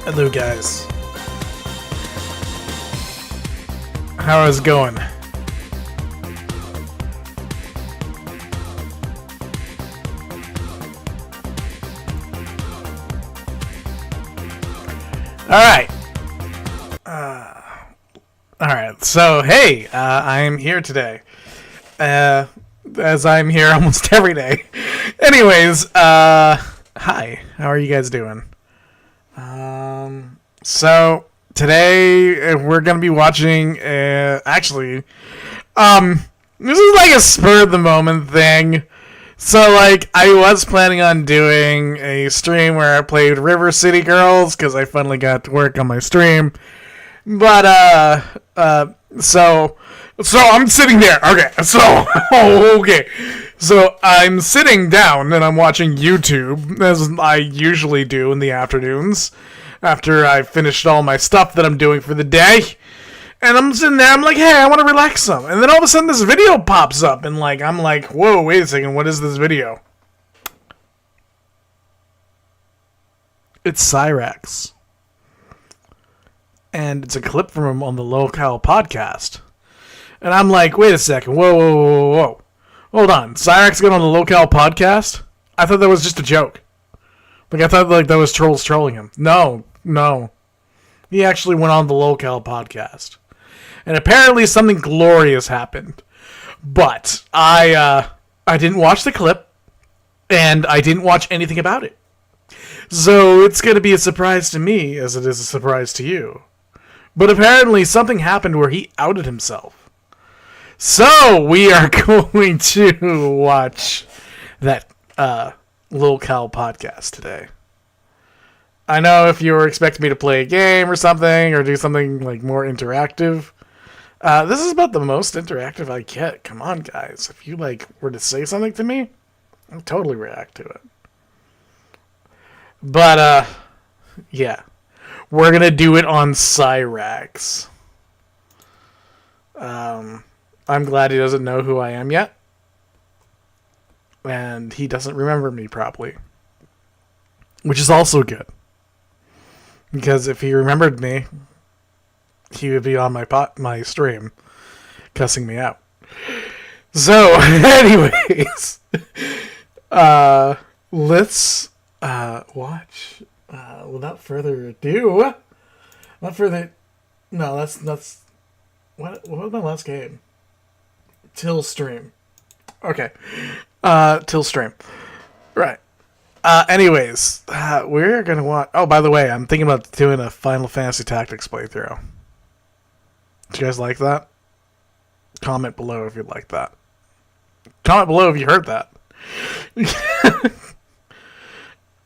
Hello guys. How is it going? Alright, so hey, I'm here today. As I'm here almost every day. Anyways, hi, how are you guys doing? So today we're gonna be watching, actually, this is like a spur of the moment thing. So like, I was planning on doing a stream where I played River City Girls, because I finally got to work on my stream. But, so I'm sitting there, okay, okay. So I'm sitting down and I'm watching YouTube, as I usually do in the afternoons, after I've finished all my stuff that I'm doing for the day. And I'm sitting there, I'm like, hey, I want to relax some. And then all of a sudden this video pops up, and like, I'm like, whoa, wait a second, what is this video? It's Cyraxx. And it's a clip from him on the Lolcow podcast. And I'm like, wait a second, whoa. Hold on, Cyraxx got on the Lolcow podcast? I thought that was just a joke. Like, I thought like that was trolls trolling him. No. He actually went on the Lolcow podcast. And apparently something glorious happened. But I didn't watch the clip, and I didn't watch anything about it. So it's going to be a surprise to me as it is a surprise to you. But apparently something happened where he outed himself. So we are going to watch that Lolcow podcast today. I know if you were expecting me to play a game or something, or do something like more interactive, this is about the most interactive I get. Come on, guys. If you like were to say something to me, I'll totally react to it. But yeah, we're gonna do it on Cyraxx. I'm glad he doesn't know who I am yet, and he doesn't remember me probably, which is also good. Because if he remembered me, he would be on my stream. cussing me out. So, anyways, let's watch. Without further ado, no, that's what was my last game? Till stream. Okay, till stream. Right. Anyways, we're gonna watch. Oh, by the way, I'm thinking about doing a Final Fantasy Tactics playthrough. Do you guys like that? Comment below if you'd like that. Comment below if you heard that.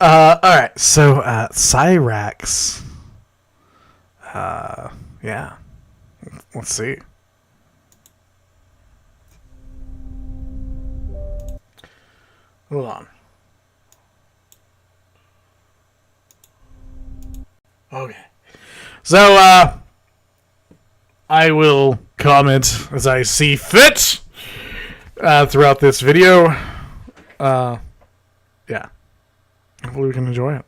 Alright, so, Cyraxx. Yeah. Let's see. Hold on. Okay. So, I will comment as I see fit throughout this video. Yeah. Hopefully we can enjoy it.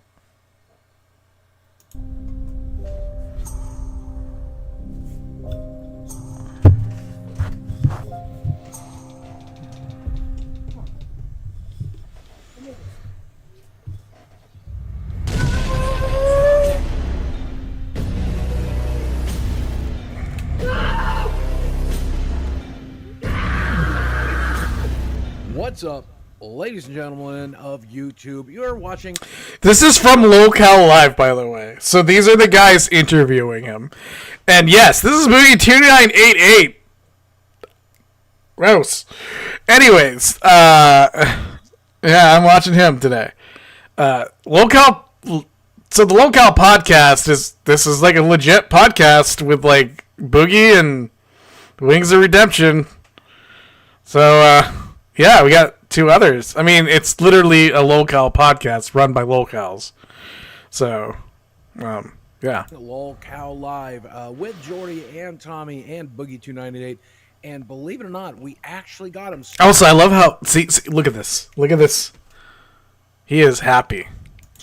What's up, ladies and gentlemen of YouTube? You're watching. This is from Lolcow Live, by the way. So these are the guys interviewing him. And yes, this is movie 2988. Gross. Anyways, yeah, I'm watching him today. Lolcow. So the Lolcow podcast is like a legit podcast with like Boogie and Wings of Redemption. So, yeah, we got two others. I mean, it's literally a Lolcow podcast run by Lolcows. So, yeah. Lolcow Live with Jordy and Tommy and Boogie298. And believe it or not, we actually got him. Also, I love how... See, look at this. Look at this. He is happy.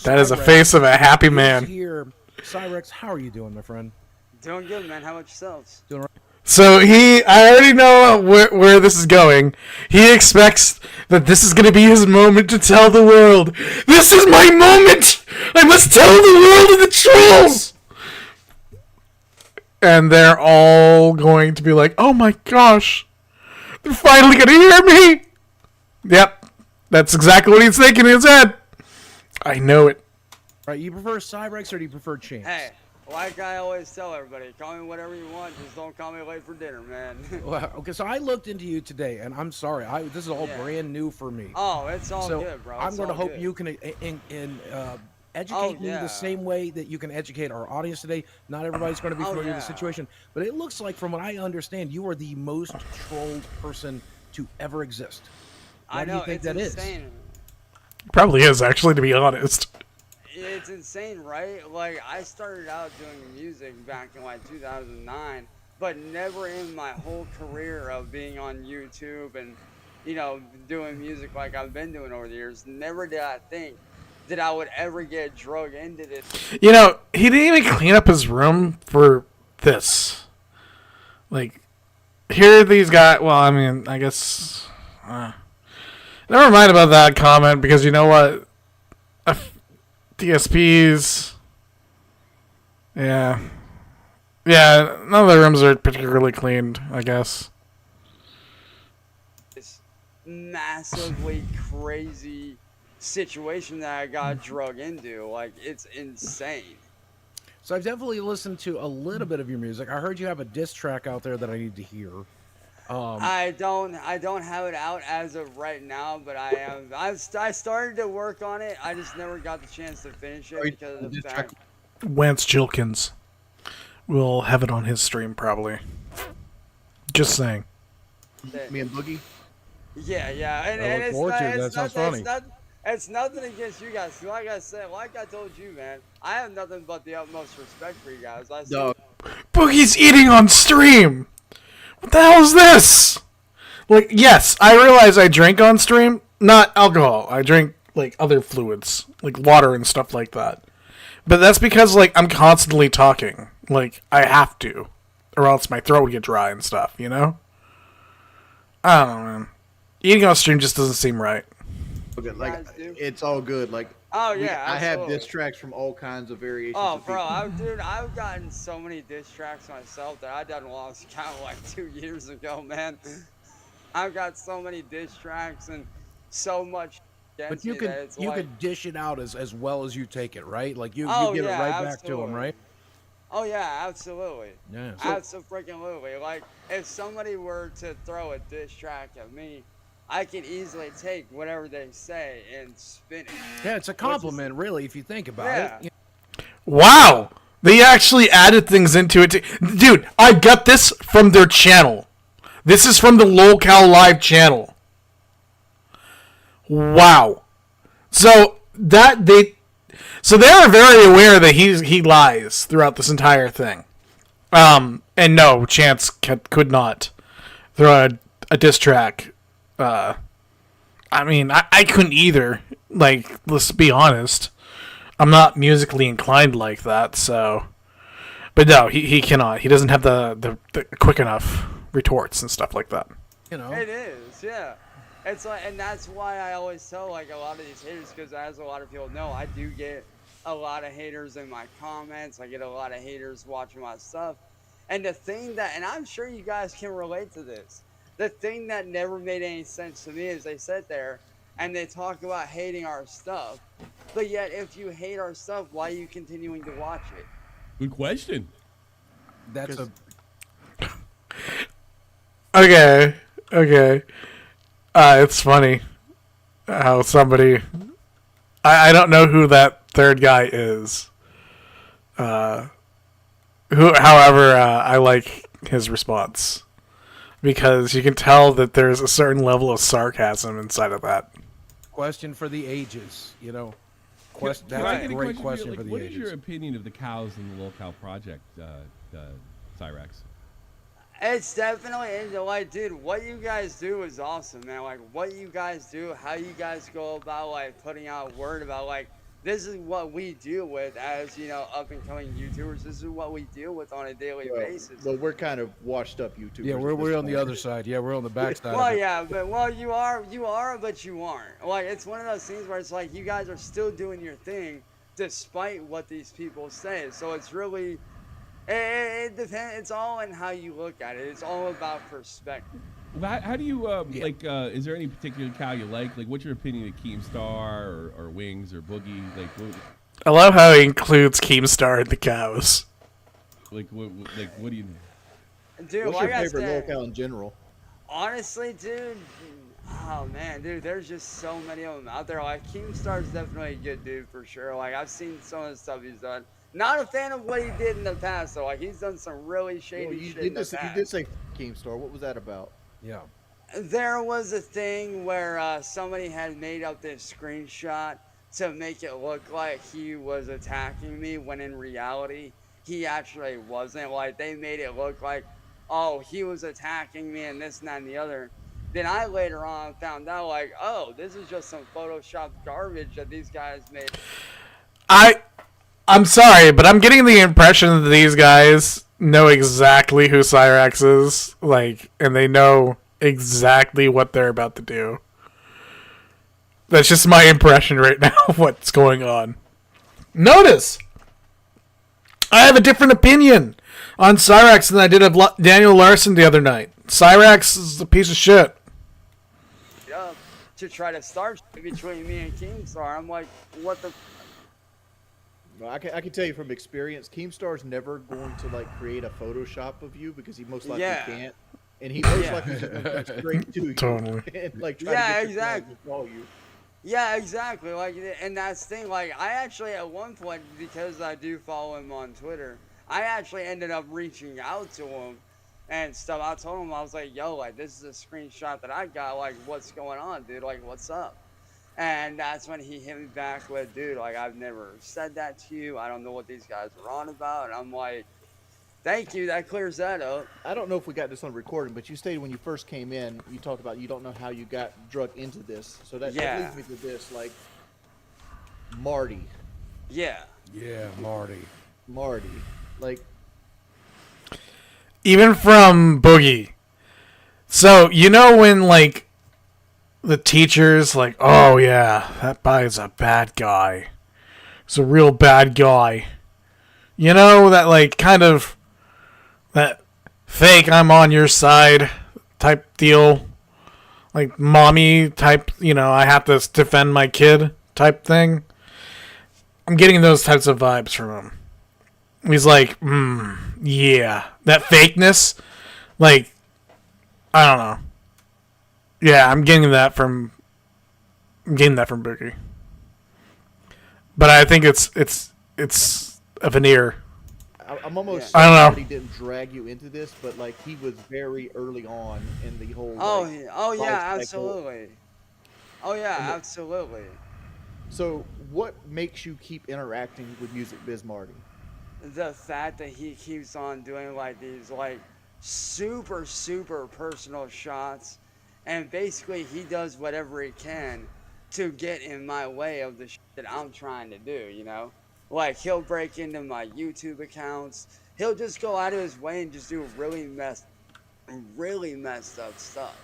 That is a face of a happy man. Here, Cyraxx, how are you doing, my friend? Doing good, man. How about yourselves? Doing right. So I already know where this is going. He expects that this is going to be his moment to tell the world, this is my moment! I must tell the world of the trolls! And they're all going to be like, oh my gosh, they're finally going to hear me! Yep, that's exactly what he's thinking in his head. I know it. Right, you prefer Cyraxx or do you prefer Chance? Hey, like I always tell everybody, call me whatever you want, just don't call me late for dinner, man. Well, okay, so I looked into you today, and I'm sorry, this is all brand new for me. Oh, it's all so good, bro. I'm going to hope good. you can educate me the same way that you can educate our audience today. Not everybody's going to be familiar with the situation, but it looks like, from what I understand, you are the most trolled person to ever exist. Why do you think that insane. is? Probably is, actually, to be honest. It's insane, right? Like, I started out doing music back in like 2009, but never in my whole career of being on YouTube and, you know, doing music like I've been doing over the years, never did I think that I would ever get drugged into this. You know, he didn't even clean up his room for this. Like, here are these guys. Well, I mean, I guess. Never mind about that comment, because you know what? DSPs. Yeah. Yeah, none of the rooms are particularly cleaned, I guess. This massively crazy situation that I got drugged into. Like, it's insane. So I've definitely listened to a little bit of your music. I heard you have a diss track out there that I need to hear. I don't have it out as of right now, but I am. I started to work on it. I just never got the chance to finish it because of the fact. Wance Jilkins will have it on his stream probably. Just saying. Me and Boogie. Yeah, and I look forward to it. That sounds funny. It's nothing against you guys. Like I said, like I told you, man, I have nothing but the utmost respect for you guys. Boogie's eating on stream. What the hell is this? Like, yes, I realize I drink on stream. Not alcohol. I drink, like, other fluids. Like water and stuff like that. But that's because, like, I'm constantly talking. Like, I have to. Or else my throat would get dry and stuff, you know? I don't know, man. Eating on stream just doesn't seem right. Okay, You like guys do? it's all good. Like Oh yeah, I have absolutely. diss tracks from all kinds of variations. Oh, of bro, people. I've gotten so many diss tracks myself that I done lost count like 2 years ago, man. I've got so many diss tracks and so much But against you me could that it's you like, could dish it out as well as you take it, right? Like you oh give it yeah, right back to absolutely. them, right? Oh yeah, absolutely. Yeah. Absolutely. Like if somebody were to throw a diss track at me, I could easily take whatever they say and spin it. Yeah, it's a compliment, really, if you think about Yeah. it. You Wow, they actually added things into it. Dude, I got this from their channel. This is from the Lolcow Live channel. Wow. So they're very aware that he lies throughout this entire thing. And no, Chance could not throw a diss track. I mean, I couldn't either. Like, let's be honest. I'm not musically inclined like that, so. But no, he cannot. He doesn't have the quick enough retorts and stuff like that. know. It is, yeah. It's like, and that's why I always tell like a lot of these haters, because as a lot of people know, I do get a lot of haters in my comments. I get a lot of haters watching my stuff. And the thing that, and I'm sure you guys can relate to this, the thing that never made any sense to me is they sit there and they talk about hating our stuff, but yet if you hate our stuff, why are you continuing to watch it? Good question. That's a Okay. It's funny how somebody. I don't know who that third guy is. However, I like his response because you can tell that there's a certain level of sarcasm inside of that. question for the ages, you know. That's Can I a get great from you? question Like, for the what ages. is your opinion of the cows in the Lolcow project, Cyraxx? It's definitely like, dude, what you guys do is awesome, man. Like, what you guys do, how you guys go about like putting out word about like this is what we deal with as up and coming YouTubers. This is what we deal with on a daily basis. Well, we're kind of washed up YouTubers. Yeah, at we're this on the point. other side. Yeah, we're on the back side. Well, of it. yeah, but you are, but you aren't. Like, it's one of those things where it's like you guys are still doing your thing despite what these people say. So it's really. It depends. It's all in how you look at it. It's all about perspective. How do you like? Is there any particular cow you like? Like, what's your opinion of Keemstar or Wings or Boogie? Like, I love how he includes Keemstar in the cows. what do you? Dude, What's like your I favorite said, locale in general? honestly, dude. Oh man, dude, there's just so many of them out there. Like Keemstar's definitely a good dude for sure. Like I've seen some of the stuff he's done. Not a fan of what he did in the past though. Like he's done some really shady shit in the past. You did say Keemstar. What was that about? Yeah. There was a thing where somebody had made up this screenshot to make it look like he was attacking me when in reality he actually wasn't. Like they made it look like, oh, he was attacking me and this and that and the other. Then I later on found out like, oh, this is just some Photoshop garbage that these guys made. I'm sorry, but I'm getting the impression that these guys know exactly who Cyraxx is, like, and they know exactly what they're about to do. That's just my impression right now of what's going on. Notice, I have a different opinion on Cyraxx than I did of Daniel Larson the other night. Cyraxx is a piece of shit. To try to start between me and Keemstar, I'm like, what the. Well, I can tell you from experience, Keemstar's never going to like create a Photoshop of you because he most likely can't, and he most likely is going to come straight to you Totally. and like try to get your exactly. flag to call you. Yeah, exactly. Like, and that's the thing. Like, I actually at one point, because I do follow him on Twitter, I actually ended up reaching out to him and stuff. I told him, I was like, yo, like this is a screenshot that I got. Like, what's going on, dude? Like, what's up? And that's when he hit me back with, dude, like, I've never said that to you. I don't know what these guys are on about. And I'm like, thank you. That clears that up. I don't know if we got this on recording, but you stated when you first came in, you talked about you don't know how you got drug into this. So that leads me to this, like, Marty. Yeah. Yeah, Marty. Like, Even from Boogie, So, when, like, the teacher's like, oh, yeah, that guy's a bad guy. He's a real bad guy. That, like, kind of, that fake I'm on your side type deal. Like, mommy type, I have to defend my kid type thing. I'm getting those types of vibes from him. He's like, yeah. That fakeness, like, I don't know. Yeah, I'm getting that from Boogie. But I think it's a veneer. I'm almost I don't know. He didn't drag you into this, but like he was very early on in the whole. Absolutely. Oh yeah, absolutely. So, what makes you keep interacting with Music Biz Marty? The fact that he keeps on doing like these like super personal shots, and basically he does whatever he can to get in my way of the shit that I'm trying to do. Like he'll break into my YouTube accounts. He'll just go out of his way and just do really messed up stuff.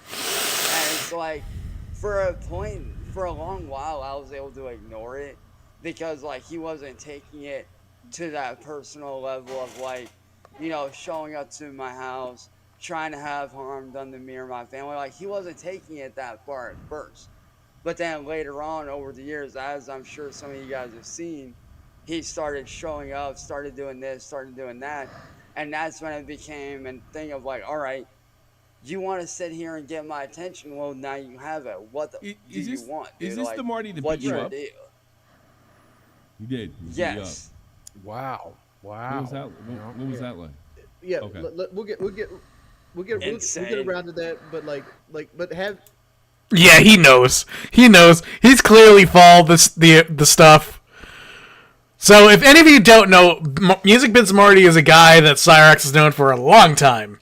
And it's like, for a long while, I was able to ignore it because like he wasn't taking it to that personal level of like, showing up to my house, trying to have harm done to me or my family. Like he wasn't taking it that far at first. But then later on over the years, as I'm sure some of you guys have seen, he started showing up, started doing this, started doing that. And that's when it became a thing of like, all right, you want to sit here and get my attention? Well, now you have it. What do you want, dude? Is this like, the Marty that beat what's you your up? deal? You did. He beat you up. Yes. Wow. What was that? What was that like? Yeah, Okay. we'll get around to that, but have. Yeah, he knows. He's clearly followed the stuff. So, if any of you don't know, Music Biz Marty is a guy that Cyraxx has known for a long time.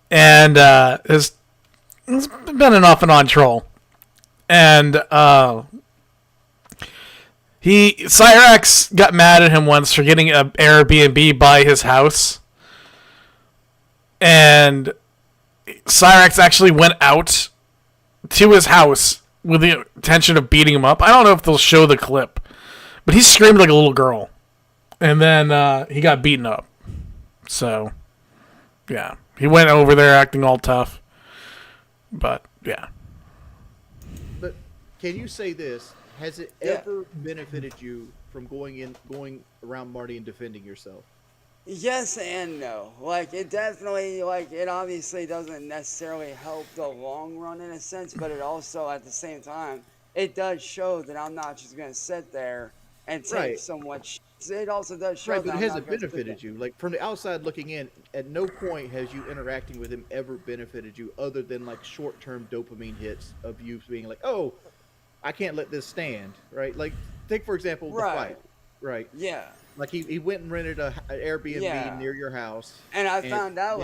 And has been an off and on troll. And Cyraxx got mad at him once for getting an Airbnb by his house. And Cyraxx actually went out to his house with the intention of beating him up. I don't know if they'll show the clip. But he screamed like a little girl. And then he got beaten up. So, yeah. He went over there acting all tough. But, yeah. But can you say this? Has it ever benefited you from going around Marty and defending yourself? Yes and no. Like, it definitely, like, it obviously doesn't necessarily help the long run in a sense, but it also, at the same time, it does show that I'm not just going to sit there and take so much. It also does show but that it hasn't benefited you. Like, from the outside looking in, at no point has you interacting with him ever benefited you other than, like, short-term dopamine hits of you being like, oh, I can't let this stand, right? Like, take, for example, the fight, right? Yeah. Like, he went and rented an Airbnb near your house. And I found out,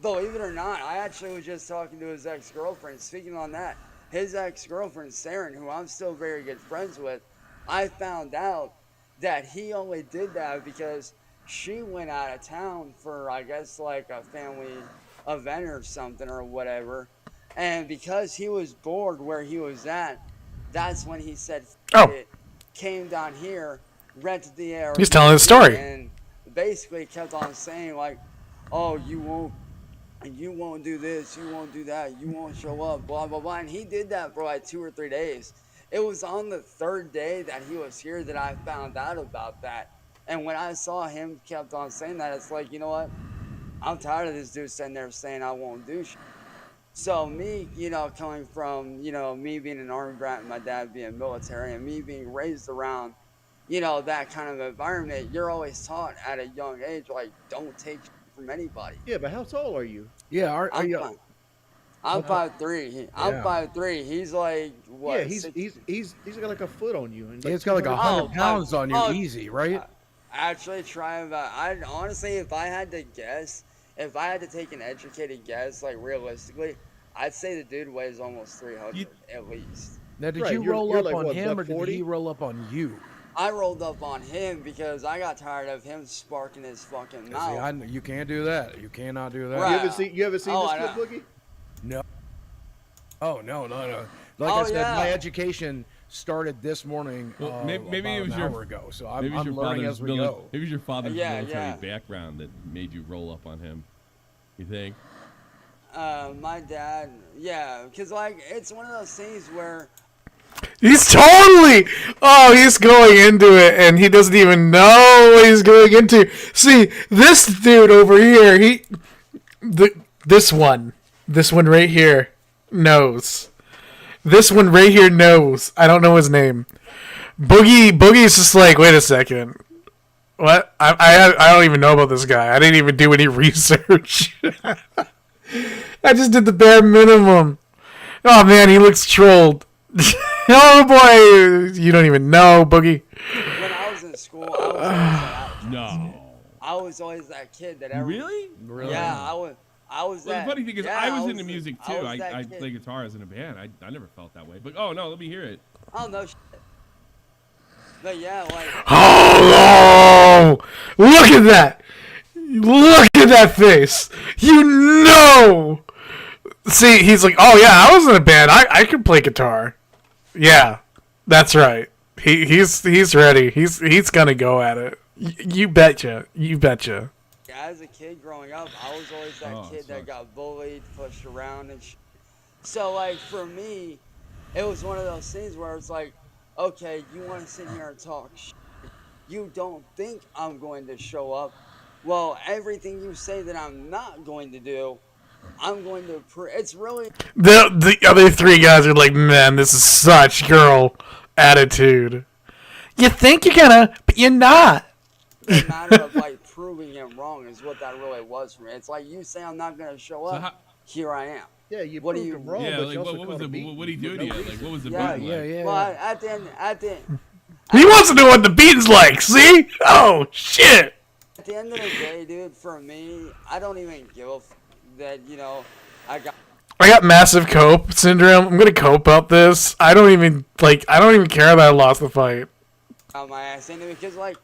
believe it or not, I actually was just talking to his ex-girlfriend. Speaking on that, his ex-girlfriend, Saren, who I'm still very good friends with, I found out that he only did that because she went out of town for, I guess, like a family event or something or whatever. And because he was bored where he was at, that's when he said, it, came down here, rented the Airbnb. He's telling his story. And basically kept on saying, like, oh, you won't do this, you won't do that, you won't show up, blah, blah, blah. And he did that for like 2 or 3 days. It was on the 3rd day that he was here that I found out about that. And when I saw him kept on saying that, it's like, you know what? I'm tired of this dude sitting there saying I won't do shit. So me, coming from, me being an Army brat and my dad being military and me being raised around, that kind of environment, you're always taught at a young age, like, don't take shit from anybody. Yeah, but how tall are you? Yeah, are you? I'm 5'3". I'm 5'3". He's like what? Yeah, he's got like a foot on you. And He's got like 100 pounds on you, easy, right? Actually, I'd honestly, if I had to guess, if I had to take an educated guess, like realistically, I'd say the dude weighs almost 300 at least. Now, did you roll up on him or did he roll up on you? I rolled up on him because I got tired of him sparking his fucking mouth. See, you can't do that. You cannot do that. Right. You haven't seen Oh, this I clip, Boogie? No. Oh no. Like Oh, I said, yeah. my education started this morning. Well, maybe about it was an your hour ago. So maybe it was I'm your learning father's as we go. maybe it was your father's Yeah, military yeah. background that made you roll up on him. You think? My dad, yeah, because like it's one of those things where He's going into it, and he doesn't even know what he's going into. See, this dude over here, this one right here knows. This one right here knows. I don't know his name. Boogie's just like, wait a second. What? I don't even know about this guy. I didn't even do any research. I just did the bare minimum. Oh man, he looks trolled. Oh boy, you don't even know, Boogie. when I was in school, I was always that No. I was always that kid that Really? Really? Yeah, I was Well, that. the funny thing is, yeah, I was into music too. was I that kid. play guitar as in a band. I never felt that way. But oh no, let me hear it. Oh no shit. But yeah, like Oh, look at that! Look at that face! You know! See, he's like, oh yeah, I was in a band. I could play guitar. Yeah, that's right. He's ready. He's gonna go at it. You betcha. You betcha. as a kid growing up, I was always that kid that sucks. got bullied, pushed around, and so like for me, it was one of those things where it's like, okay, you want to sit here and talk shit. You don't think I'm going to show up. Well, everything you say that I'm not going to do, I'm going to. It's really The other three guys are like, man, this is such girl attitude. You think you're gonna, but you're not. a matter of like proving him wrong is what that really was for me. It's like you say I'm not going to show up. Here I am. Yeah, you What do proved you- him wrong, Yeah, but like you also what was caught a the beat what did he do for to no you? Like reason. what was the Yeah, beating like? yeah. Well, at the He wants to know what the beat's like. See? Oh shit. At the end of the day, dude, for me, I don't even give a that, I got massive cope syndrome. I'm gonna cope up this. I don't even care that I lost the fight. out my ass into it because, like,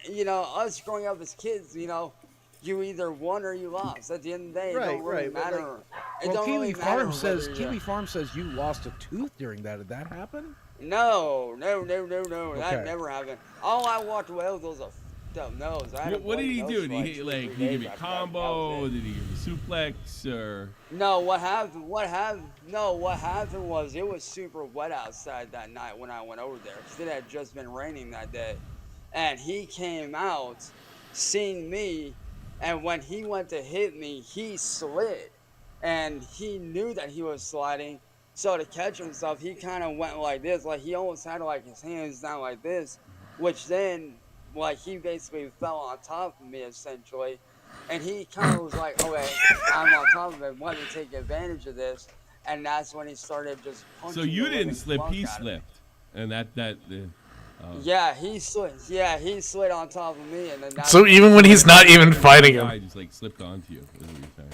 us growing up as kids, you either won or you lost. At the end of the day, it Right, don't really right, but, matter. like- It Well, don't Kiwi really matter Farm says whether Kiwi Farm says you lost a tooth during that. Did that happen? No. That Okay. never happened. All I walked away with was a f***ed up nose. I had a What did he bloody do? nose Did for, he 2 or like 3 did he give days you a after that. That combo? was it. Did he give you a suplex or? No, what happened was it was super wet outside that night when I went over there because it had just been raining that day. And he came out, seen me, and when he went to hit me, he slid. And he knew that he was sliding. So to catch himself, he kind of went like this. Like he almost had like his hands down like this, which then, like he basically fell on top of me essentially. And he kind of was like, okay, I'm on top of him, want to take advantage of this. And that's when he started just punching. So you the didn't living slip, fuck he out of me. slipped, and that. Yeah, he slid. Yeah, he slid on top of me, and then. That's So even when he's not even fighting guy him. just like slipped onto you. Is what you're saying.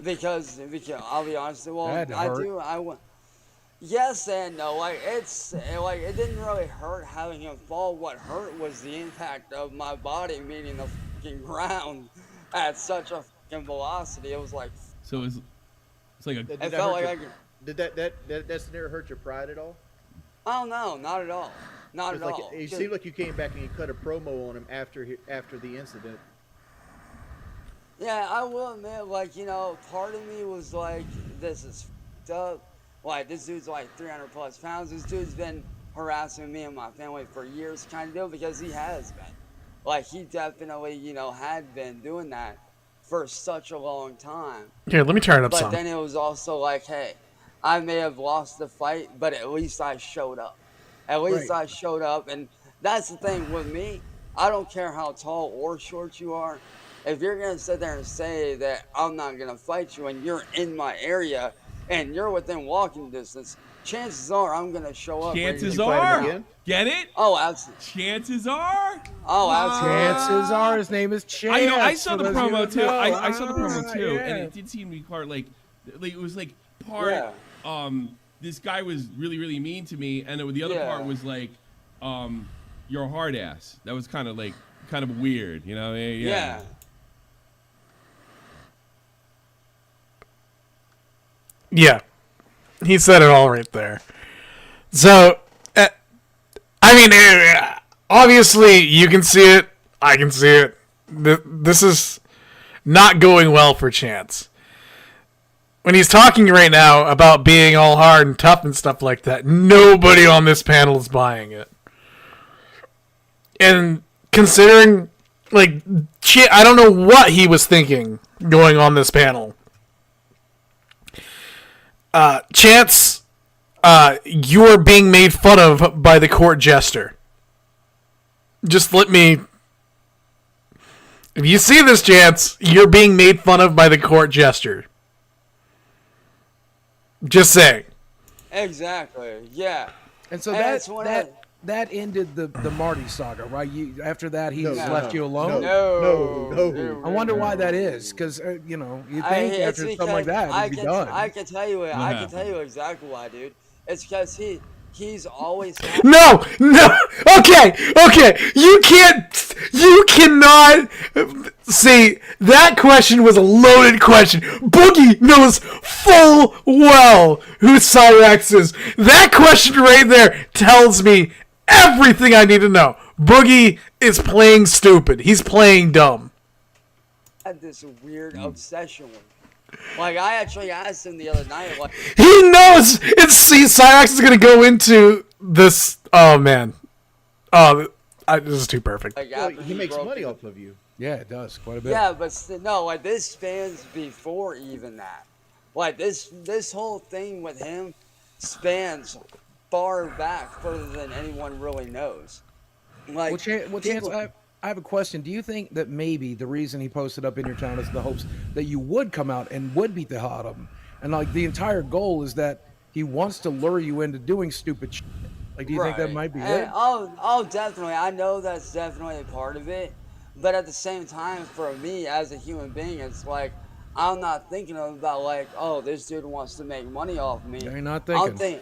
Because I'll be honest. Well, That I hurt. do. I went. Yes and no. Like it didn't really hurt having him fall. What hurt was the impact of my body meeting the fucking ground at such a fucking velocity. It was like So it's like a. Did it that felt hurt like your- I could. Did that scenario hurt your pride at all? Oh no, not at all. Not It's at like all. it seemed like you came back and you cut a promo on him after the incident. Yeah, I will admit, like, part of me was like, this is f***ed up. Like, this dude's like 300 plus pounds. This dude's been harassing me and my family for years, kind of deal, because he has been. Like, he definitely, had been doing that for such a long time. Here, let me turn it up But some. then it was also like, hey, I may have lost the fight, but at least I showed up. At least Right. I showed up. And that's the thing with me. I don't care how tall or short you are. If you're going to sit there and say that I'm not going to fight you and you're in my area and you're within walking distance, chances are I'm going to show up. ready to Chances fight fight him are. again? Get it? Oh, absolutely. Chances are. Oh, absolutely. Chances are his name is Chance. I saw the for those promo who too. know. I saw the promo too, Yeah. and it did seem to be part like it was like part. Yeah. This guy was really mean to me, and the other Yeah. part was like you're a hard ass. That was kind of weird, you know? Yeah. Yeah. He said it all right there. So, obviously, you can see it. I can see it. This is not going well for Chance. When he's talking right now about being all hard and tough and stuff like that, nobody on this panel is buying it. And considering, I don't know what he was thinking going on this panel. Chance, you are being made fun of by the court jester. Just let me... If you see this, Chance, you're being made fun of by the court jester. Just saying. Exactly. Yeah. And so And that ended the Marty saga, right? After that, he's left you alone. No. I wonder why that is, because you think after something like that, it'd be done. I can tell you exactly why, dude. It's because he's always No. Okay. You cannot see that question was a loaded question. Boogie knows full well who Cyraxx is. That question right there tells me everything I need to know. Boogie is playing stupid. He's playing dumb. had this weird obsession with him. Like, I actually asked him the other night, like... He knows! Cyraxx is gonna go into this... Oh, man. This is too perfect. Like, Well, he makes money off of you. Yeah, it does quite a bit. Yeah, but no, like, this spans before even that. Like, this whole thing with him spans far back, further than anyone really knows. Like, Well, Chance, I have a question. Do you think that maybe the reason he posted up in your channel is the hopes that you would come out and would beat the hell out of him? And, like, the entire goal is that he wants to lure you into doing stupid shit. Like, do you think that might be it? Oh, definitely. I know that's definitely a part of it. But at the same time, for me as a human being, it's like, I'm not thinking about, like, oh, this dude wants to make money off me. You're not thinking.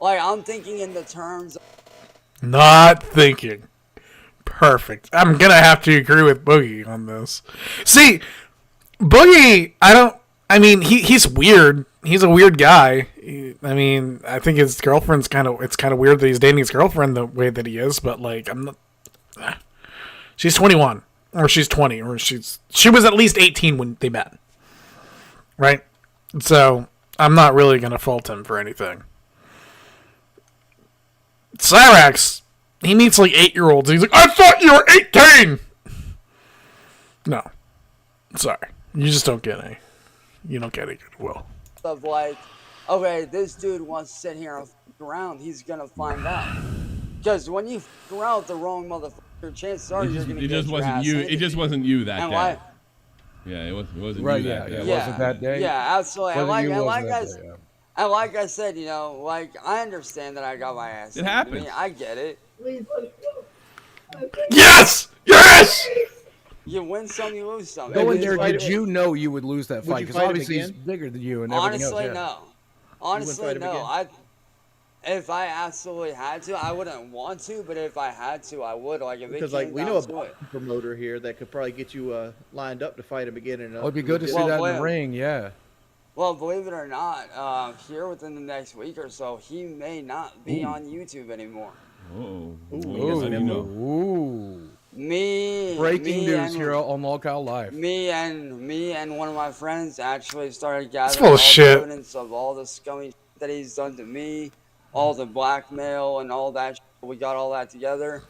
I'm thinking in the terms of... Not thinking. Perfect. I'm gonna have to agree with Boogie on this. See, Boogie, he's weird. He's a weird guy. I think his girlfriend's it's kind of weird that he's dating his girlfriend the way that he is, but, like, I'm not... She's 21. Or she's 20. Or she was at least 18 when they met. Right? So, I'm not really gonna fault him for anything. Cyraxx, he meets, like, 8-year-olds. He's like, I thought you were 18! No. Sorry. You just don't get any. You don't get any goodwill. Of, like, okay, this dude wants to sit here and f*** around, he's gonna find out. Because when you f*** around with the wrong motherfucker, chances are you're gonna get your ass handed. It just wasn't you that And day. like, Yeah, it wasn't Right, you yeah, that yeah. day. Yeah. Was it that day? Yeah, absolutely. Whether you And was that day, yeah. like I said, you know, like, I understand that I got my ass It handed to me. happens. I get it. Yes! Yes! You win some, you lose some. Go in It is there, what did it you is. know you would lose that Would fight? you Because fight him obviously he's again? bigger than you and everything Honestly, else. Yeah. no. Honestly, fight him no. again? If I absolutely had to, I wouldn't want to, but if I had to, I would. Like, if Because it like came we down know a to it. promoter here that could probably get you lined up to fight him again. It would be good to see Well, that in well. the ring, yeah. Well, believe it or not, here within the next week or so, he may not be on YouTube anymore. Oh, Ooh, I didn't know. ooh. me Breaking news and- here on Lolcow Live. Me and one of my friends actually started gathering full all of the shit. evidence of all the scummy shit that he's done to me, all the blackmail and all that shit. We got all that together.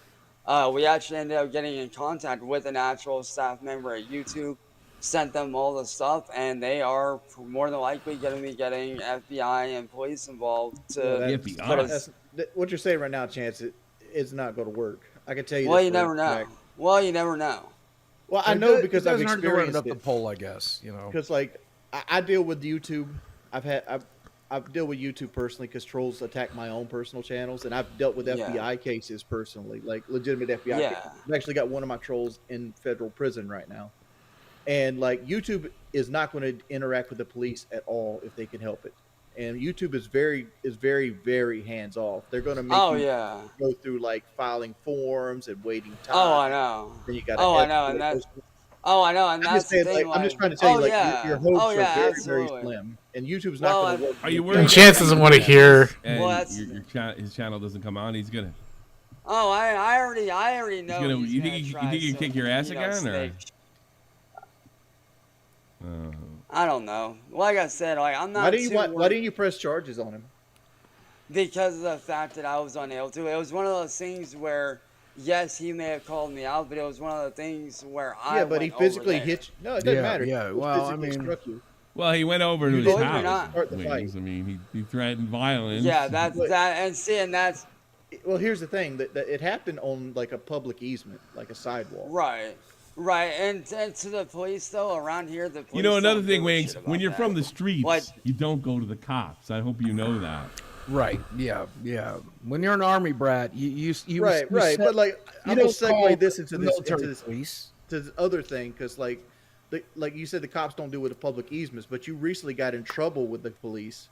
We actually ended up getting in contact with an actual staff member at YouTube, sent them all the stuff, and they are more than likely going to be getting FBI and police involved to Well, FBI. put us. What you're saying right now, Chance, it's not going to work. I can tell you. Well, this you for a never know. fact. Well, you never know. Well, I know because it I've doesn't hurt to run it experienced up the it. pole, I guess. You know. Because like I deal with YouTube. I've dealt with YouTube personally because trolls attack my own personal channels, and I've dealt with Yeah. FBI cases personally, like legitimate FBI. Yeah. Cases. I've actually got one of my trolls in federal prison right now, and like YouTube is not going to interact with the police at all if they can help it. and YouTube is very very hands off. They're going to make Oh you yeah. go through like filing forms and waiting time. Oh, I know. Then you got to. Oh, I know, and that's. Oh, I know, and I'm just that's the saying, thing. like, I'm just Like, trying to tell oh you, like, yeah, your hopes oh are yeah, very, absolutely. very slim, and YouTube's Well, not going to work. Are you with worried? And Chance doesn't want to hear. And Well, that's- his channel doesn't come on. He's gonna. Oh, I already know. gonna- he's you gonna think he- try you think he'd some, kick your ass again, or? snake. I don't know. Like I said, like I'm not. Why didn't too why didn't you press charges on him? Because of the fact that I was unable to. It was one of those things where, yes, he may have called me out, but it was one of the things where I. Yeah, but he went physically over there. hit you. No, it doesn't Yeah, matter. yeah, He well, I physically mean- struck you. Well, he went over to his Believe it or house. not. Start the Wings. fight. I mean, he threatened violence. Yeah, that's But- that, and see, and that's Well, here's the thing: that it happened on like a public easement, like a sidewalk. right, right, and to the police though around here, the police You know, another don't thing, give a Wings, shit about when you're that. from the streets, What? you don't go to the cops. I hope you know that. Right. Yeah. Yeah. When you're an army brat, you Right, you right. set- But like, you I'm gonna don't call segue this into the this military into this police. to this other thing because like you said, the cops don't do it with public easements, but you recently got in trouble with the police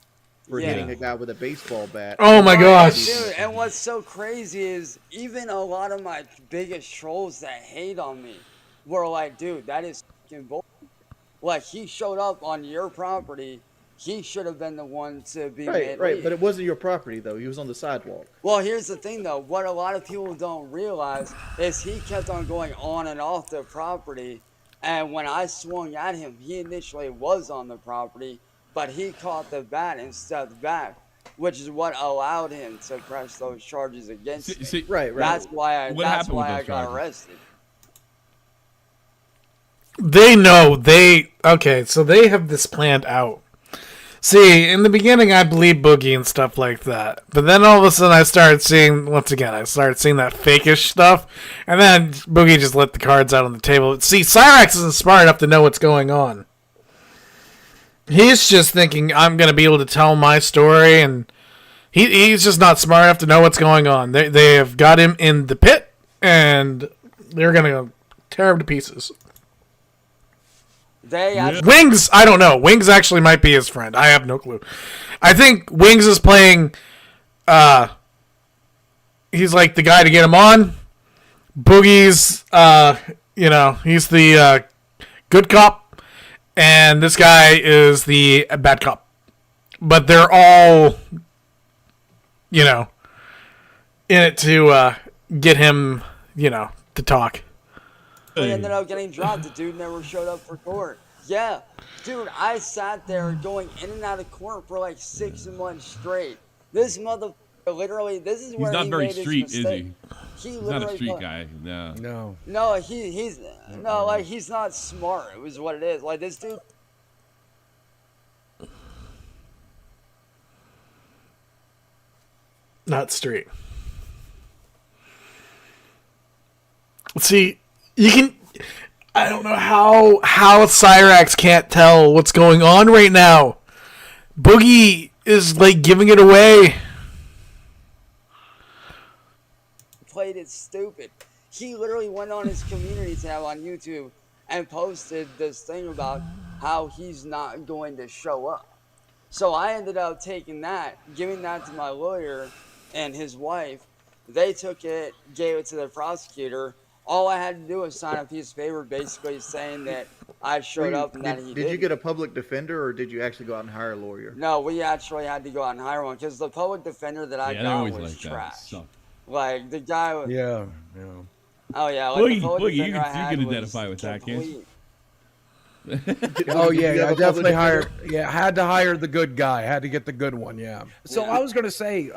for Yeah. hitting a guy with a baseball bat. Oh my Right, gosh. dude, and what's so crazy is even a lot of my biggest trolls that hate on me were like, dude, that is fucking bull. Like, he showed up on your property. He should have been the one to be Right, made right. leave. But it wasn't your property though. He was on the sidewalk. Well, here's the thing, though. What a lot of people don't realize is he kept on going on and off the property. And when I swung at him, he initially was on the property, but he caught the bat and stepped back, which is what allowed him to press those charges against me. Right, right. That's why I, What that's happened with why I those got charges? arrested. They know okay, so they have this planned out. See, in the beginning I believed Boogie and stuff like that. But then all of a sudden I started seeing that fakish stuff. And then Boogie just let the cards out on the table. See, Cyraxx isn't smart enough to know what's going on. He's just thinking, I'm going to be able to tell my story, and he's just not smart enough to know what's going on. They have got him in the pit, and they're going to tear him to pieces. They actually, Wings, I don't know. Wings actually might be his friend. I have no clue. I think Wings is playing, he's like the guy to get him on. Boogie's, he's the good cop, and this guy is the bad cop. But they're all, in it to get him, to talk. He ended up getting dropped. The dude never showed up for court. Yeah, dude, I sat there going in and out of court for like 6 months straight. This mother, literally, this is He's where not he very made his street, is mistake. he? He He's not a literally street guy. No. No. No, he's no, like he's not smart. It was what it is. Like this dude. Not street. See, you can. I don't know how Cyraxx can't tell what's going on right now. Boogie is like giving it away. Played it stupid. He literally went on his community tab on YouTube and posted this thing about how he's not going to show up. So I ended up taking that, giving that to my lawyer and his wife. They took it, gave it to the prosecutor. All I had to do was sign a piece of paper basically saying that I showed up and that he Did you didn't. get a public defender or did you actually go out and hire a lawyer? No, we actually had to go out and hire one because the public defender that I Yeah, they got always was like that. trash. Suck. Like the guy was. Yeah. Oh yeah, like the Boogie, public Boogie, you defender I can had was identify with that, can't you? complete- Oh Did you yeah, have I a public definitely defender? hired. Yeah, had to hire the good guy. Had to get the good one. Yeah. So Yeah. I was going to say,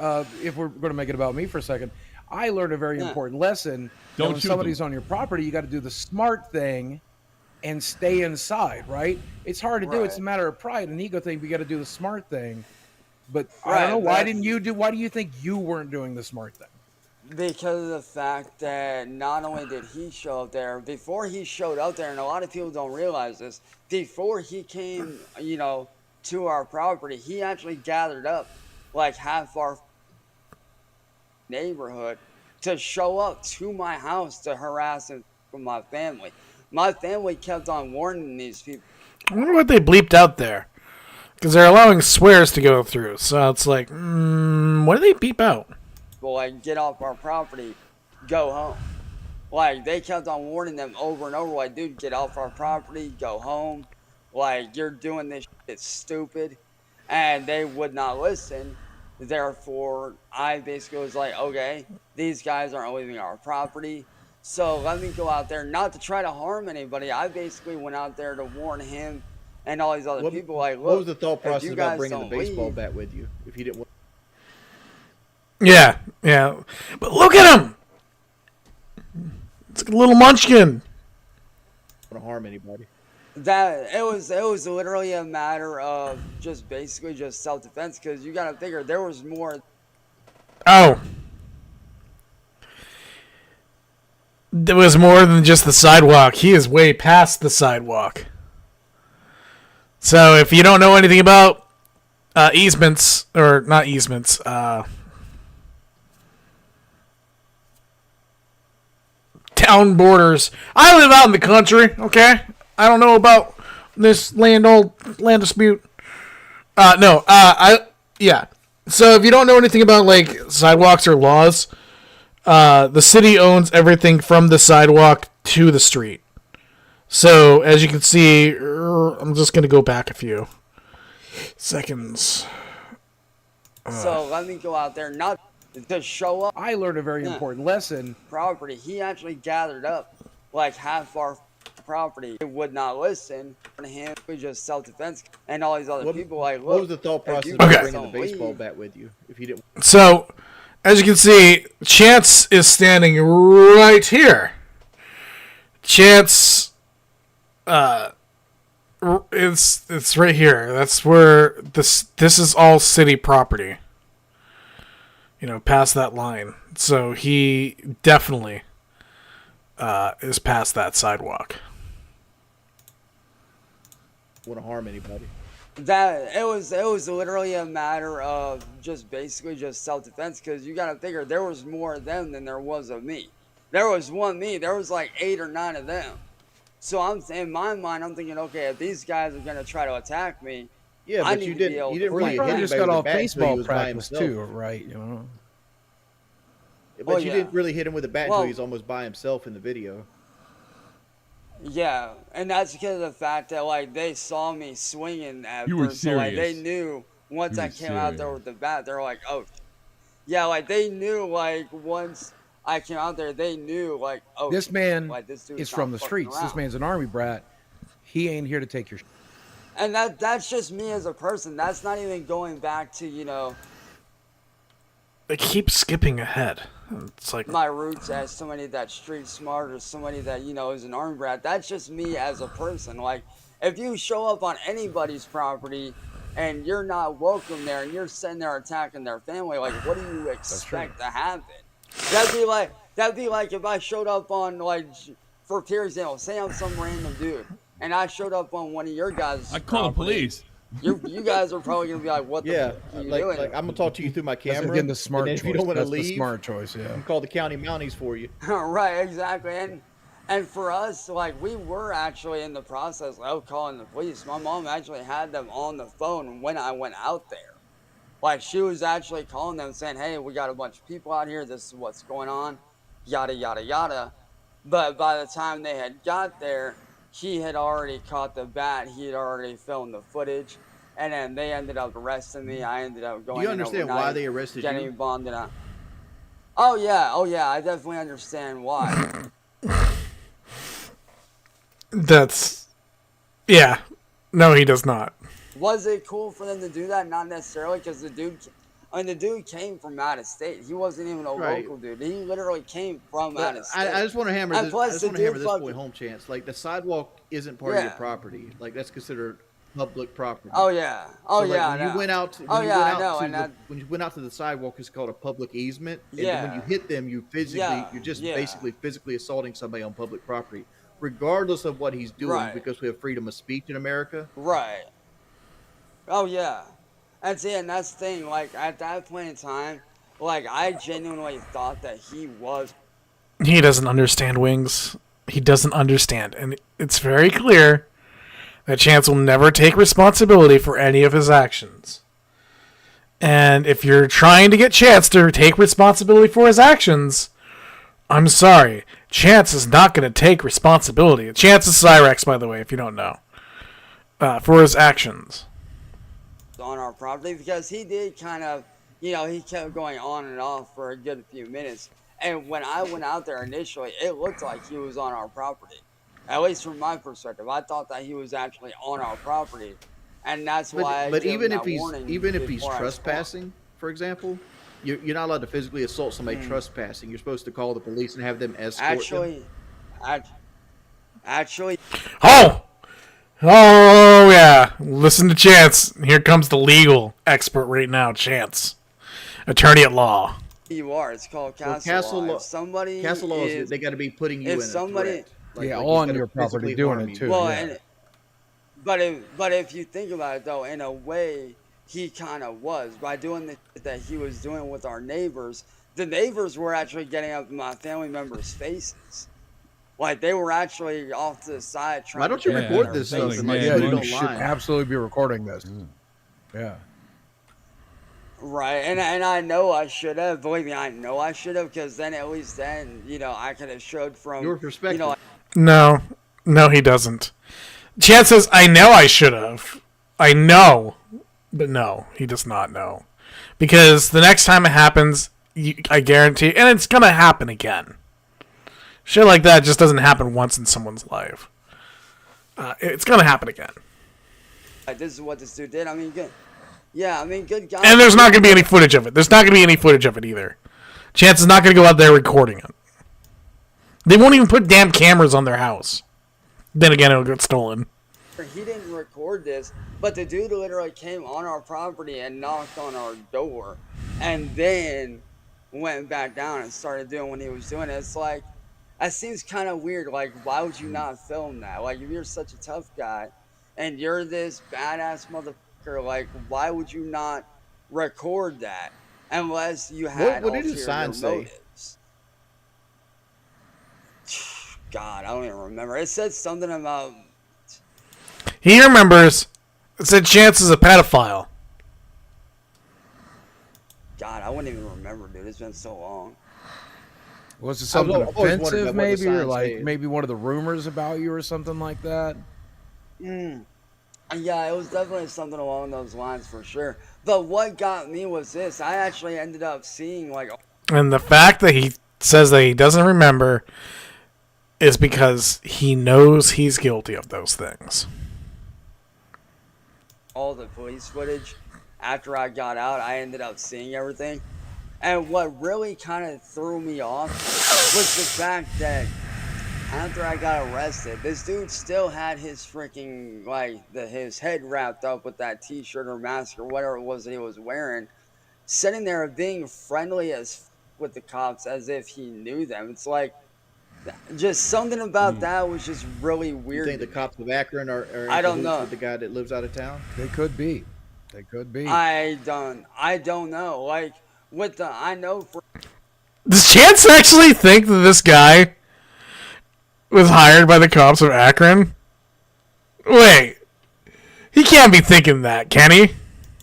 if we're going to make it about me for a second, I learned a very Yeah. important lesson. that Don't when shoot somebody's them. on your property, you got to do the smart thing and stay inside. Right? It's hard to do. It's a Right. matter of pride and ego thing. We got to do the smart thing. But I Right, don't know. Why that's- didn't you do? Why do you think you weren't doing the smart thing? Because of the fact that not only did he show up there, before he showed up there, and a lot of people don't realize this, before he came, to our property, he actually gathered up like half our neighborhood to show up to my house to harass and from my family. My family kept on warning these people. I wonder what they bleeped out there. Because they're allowing swears to go through. So it's like, what do they beep out? Well, like, get off our property, go home. Like, they kept on warning them over and over, like, dude, get off our property, go home. Like, you're doing this shit stupid. And they would not listen. Therefore, I basically was like, okay, these guys aren't leaving our property. So let me go out there, not to try to harm anybody. I basically went out there to warn him and all these other people. Like, look, what was the thought if process you about guys bringing the don't baseball leave- bat with you if you didn't want? Yeah. But look at him! It's like a little munchkin. To harm anybody? That it was literally a matter of just basically just self-defense, because you gotta figure there was more. Oh. There was more than just the sidewalk. He is way past the sidewalk. So if you don't know anything about easements, or not easements, town borders. I live out in the country, okay? I don't know about this land dispute. Yeah. So if you don't know anything about, like, sidewalks or laws, the city owns everything from the sidewalk to the street. So, as you can see, I'm just going to go back a few seconds. So let me go out there, not to show up I learned a very important lesson. property. He actually gathered up like half our property. They would not listen to him. We just self-defense and all these other people. Like, look, What was the thought if process you about guys bringing the don't baseball leave- bat with you if you didn't? So, as you can see, Chance is standing right here. Chance, it's right here. That's where this is all city property. You know, past that line. So he definitely is past that sidewalk. Want to harm anybody? That it was literally a matter of just basically just self-defense, because you gotta figure there was more of them than there was of me. There was one me. There was like 8 or 9 of them. So I'm in my mind, I'm thinking, okay, if these guys are gonna try to attack me, Yeah, I but need you to be didn't. able You to didn't fight really He hit probably back. just anybody got with off the bat until he baseball was by practice himself. too, right? You know. But you yeah. didn't really hit him with a bat until Well- he's almost by himself in the video. Yeah, and that's because of the fact that like they saw me swinging at You were first, so like they serious. knew once You I were came out there serious. with the bat, they're like, oh, yeah, like they knew like once I came out there, they knew like, oh, This man like, this dude's is not from the fucking streets. This around. man's an army brat. He ain't here to take your. And that's just me as a person. That's not even going back to They keep skipping ahead. It's like, my roots as somebody that's street smart or somebody that is an army brat. That's just me as a person. Like, if you show up on anybody's property and you're not welcome there and you're sitting there attacking their family, like, what do you expect to happen? That'd be like if I showed up on, like, for example, say I'm some random dude and I showed up on one of your guys' I call the property. police. You guys are probably gonna be like, what the Yeah, fuck are you like doing? I'm gonna talk to you through my That's camera. again the smart and then choice. if you don't want to That's the leave, smart choice. Yeah. I'm call the county mounties for you. Right, exactly. And for us, like, we were actually in the process of calling the police. My mom actually had them on the phone when I went out there. Like, she was actually calling them saying, hey, we got a bunch of people out here. This is what's going on. Yada, yada, yada. But by the time they had got there, he had already caught the bat. He had already filmed the footage. And then they ended up arresting me. I ended up going Do you in understand why overnight, they arrested getting you? bonded out. Oh, yeah. I definitely understand why. that's, yeah. No, he does not. Was it cool for them to do that? Not necessarily, because the dude came from out of state. He wasn't even a Right. local dude. He literally came from out of But state. I just want to hammer And this. plus I just the want to hammer dude this fucking- point home, Chance. Like the sidewalk isn't part of your Yeah. property. Like that's considered public property. Oh yeah. Oh So, like, yeah. I when you know. went out. Oh, yeah, I know, and When you went out to the sidewalk, it's called a public easement. And Yeah. when you hit them, you physically, Yeah, you're just yeah. basically physically assaulting somebody on public property, regardless of what he's doing, Right. because we have freedom of speech in America. Right. Oh yeah. And see, and that's the thing. Like at that point in time, like I genuinely thought that he was. He doesn't understand wings. He doesn't understand. And it's very clear that Chance will never take responsibility for any of his actions. And if you're trying to get Chance to take responsibility for his actions, I'm sorry. Chance is not going to take responsibility. Chance is Cyraxx, by the way, if you don't know, for his actions. On our property, because he did kind of, he kept going on and off for a good few minutes. And when I went out there initially, it looked like he was on our property. At least from my perspective, I thought that he was actually on our property, and that's why. But even if he's trespassing, for example, you're not allowed to physically assault somebody trespassing. You're supposed to call the police and have them escort them. Actually. Oh yeah. Listen to Chance. Here comes the legal expert right now, Chance, attorney at law. You are. It's called castle law. Castle law is they got to be putting you in a threat. On your property doing it too. Well, but if you think about it though, in a way, he kind of was by doing the shit that he was doing with our neighbors. The neighbors were actually getting up in my family members' faces, like they were actually off to the side trying. Why don't you record this stuff and put it online? You should absolutely be recording this. Yeah. Right, and I know I should have. Believe me, I know I should have, because then at least then I could have showed from your perspective. No, he doesn't. Chance says, I know I should have. I know. But no, he does not know. Because the next time it happens, I guarantee, and it's going to happen again. Shit like that just doesn't happen once in someone's life. It's going to happen again. This is what this dude did. I mean, good. Yeah, I mean, good guy. And there's not going to be any footage of it. There's not going to be any footage of it either. Chance is not going to go out there recording it. They won't even put damn cameras on their house. Then again, it'll get stolen. He didn't record this, but the dude literally came on our property and knocked on our door, and then went back down and started doing what he was doing. It's like, that seems kind of weird. Like, why would you not film that? Like, if you're such a tough guy, and you're this badass motherfucker, like, why would you not record that? Unless you had what did his sign say? God, I don't even remember. It said something about... He remembers. It said Chance is a pedophile. God, I wouldn't even remember, dude. It's been so long. Was it something offensive, maybe? Or like maybe one of the rumors about you or something like that? Yeah, it was definitely something along those lines for sure. But what got me was this. I actually ended up seeing, like... And the fact that he says that he doesn't remember is because he knows he's guilty of those things. All the police footage after I got out, I ended up seeing everything. And what really kind of threw me off was the fact that after I got arrested, this dude still had his freaking, his head wrapped up with that t-shirt or mask or whatever it was that he was wearing, sitting there being friendly as with the cops as if he knew them. It's like, just something about that was just really weird. You think the cops of Akron are I don't know. with the guy that lives out of town? They could be. I don't know. Like, I know for... Does Chance actually think that this guy was hired by the cops of Akron? Wait. He can't be thinking that, can he?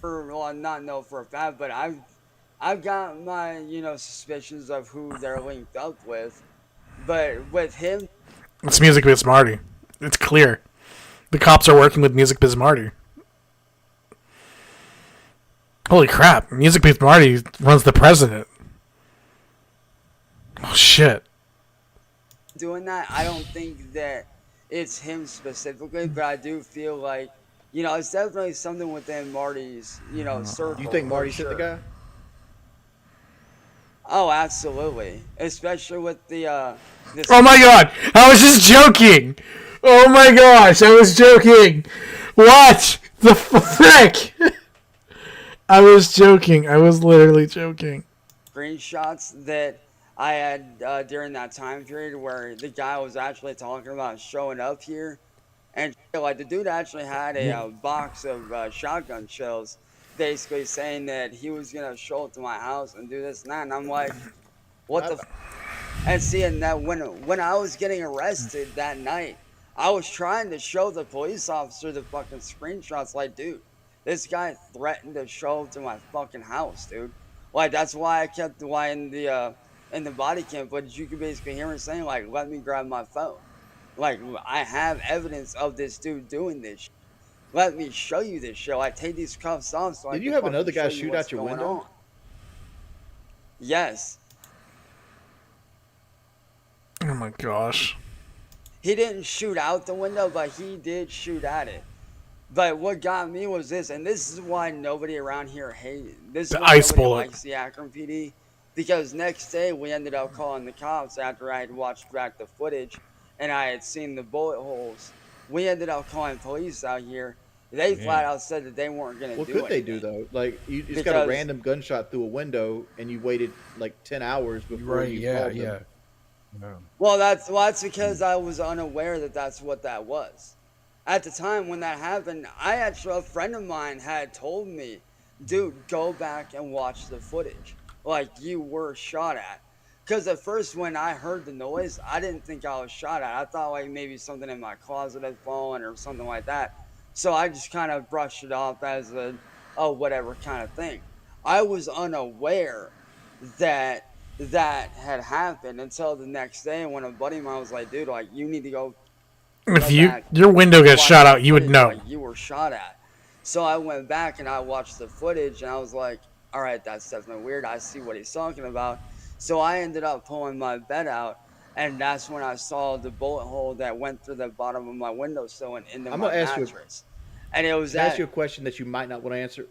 Well, not know for a fact, but I've got my, suspicions of who they're linked up with. But with him... It's Music Biz Marty. It's clear. The cops are working with Music Biz Marty. Holy crap. Music Biz Marty runs the president. Oh, shit. Doing that, I don't think that it's him specifically, but I do feel like, it's definitely something within Marty's, circle. You think Marty hit the guy? Oh, absolutely. Especially with the, this... Oh my god! I was just joking! Oh my gosh, I was joking! What the frick? I was joking. I was literally joking. Screenshots that I had during that time period where the guy was actually talking about showing up here. And, the dude actually had a box of shotgun shells, basically saying that he was going to show up to my house and do this and that. And I'm like, what the... And seeing that when I was getting arrested that night, I was trying to show the police officer the fucking screenshots. Like, dude, this guy threatened to show up to my fucking house, dude. Like, that's why I kept why in the body cam footage, you can basically hear him saying, like, let me grab my phone. Like, I have evidence of this dude doing this shit. Let me show you this shit. Like, take these cuffs off so I Did can you have fucking another guy show you shoot what's out your going window? on. Yes. Oh my gosh. He didn't shoot out the window, but he did shoot at it. But what got me was this, and this is why nobody around here hated. This is The why ice nobody bullet. likes the Akron PD, because next day we ended up calling the cops after I had watched back the footage, and I had seen the bullet holes. We ended up calling police out here. They flat out said that they weren't gonna What do could they anything. do though? Like you just got a Because- random gunshot through a window, and you waited like 10 hours before Right? you Yeah. called them. Yeah. Yeah. Well, that's because I was unaware that that's what that was. At the time when that happened, a friend of mine had told me, dude, go back and watch the footage. Like, you were shot at. Because at first when I heard the noise, I didn't think I was shot at. I thought like maybe something in my closet had fallen or something like that. So I just kind of brushed it off as a, oh, whatever kind of thing. I was unaware that that had happened until the next day when a buddy of mine was like, dude, like, you need to go If back, your window gets watch shot the out, you would footage, know. like, you were shot at. So I went back and I watched the footage and I was like, all right, that's definitely weird. I see what he's talking about. So I ended up pulling my bed out, and that's when I saw the bullet hole that went through the bottom of my windowsill and into I'm my gonna ask you a- mattress. And it was Can I ask that. you a question that you might not want to answer?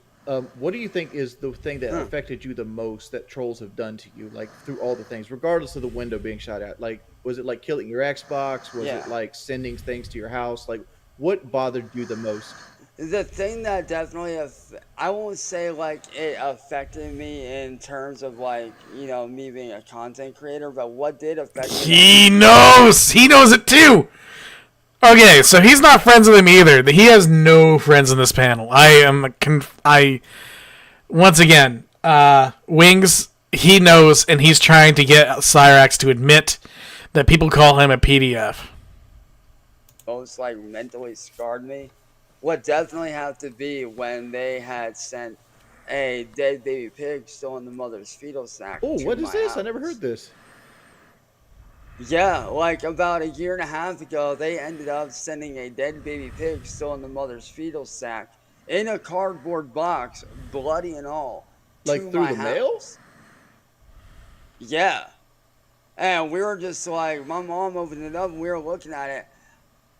What do you think is the thing that affected you the most that trolls have done to you, like through all the things, regardless of the window being shot out? Like, was it like killing your Xbox? Was Yeah. it like sending things to your house? Like, what bothered you the most? The thing that definitely, I won't say like it affected me in terms of like, you know, me being a content creator, but what did affect me? He knows. He knows it too. Okay, so he's not friends with him either. He has no friends in this panel. Once again, Wings, he knows, and he's trying to get Cyraxx to admit that people call him a PDF. Most like mentally scarred me would definitely have to be when they had sent a dead baby pig still in the mother's fetal sack. Oh, to what is my this? I house. never heard this. Yeah, like about a year and a half ago, they ended up sending a dead baby pig still in the mother's fetal sack in a cardboard box, bloody and all, Like to through my the mail? house. Yeah. And we were just like, my mom opened it up and we were looking at it.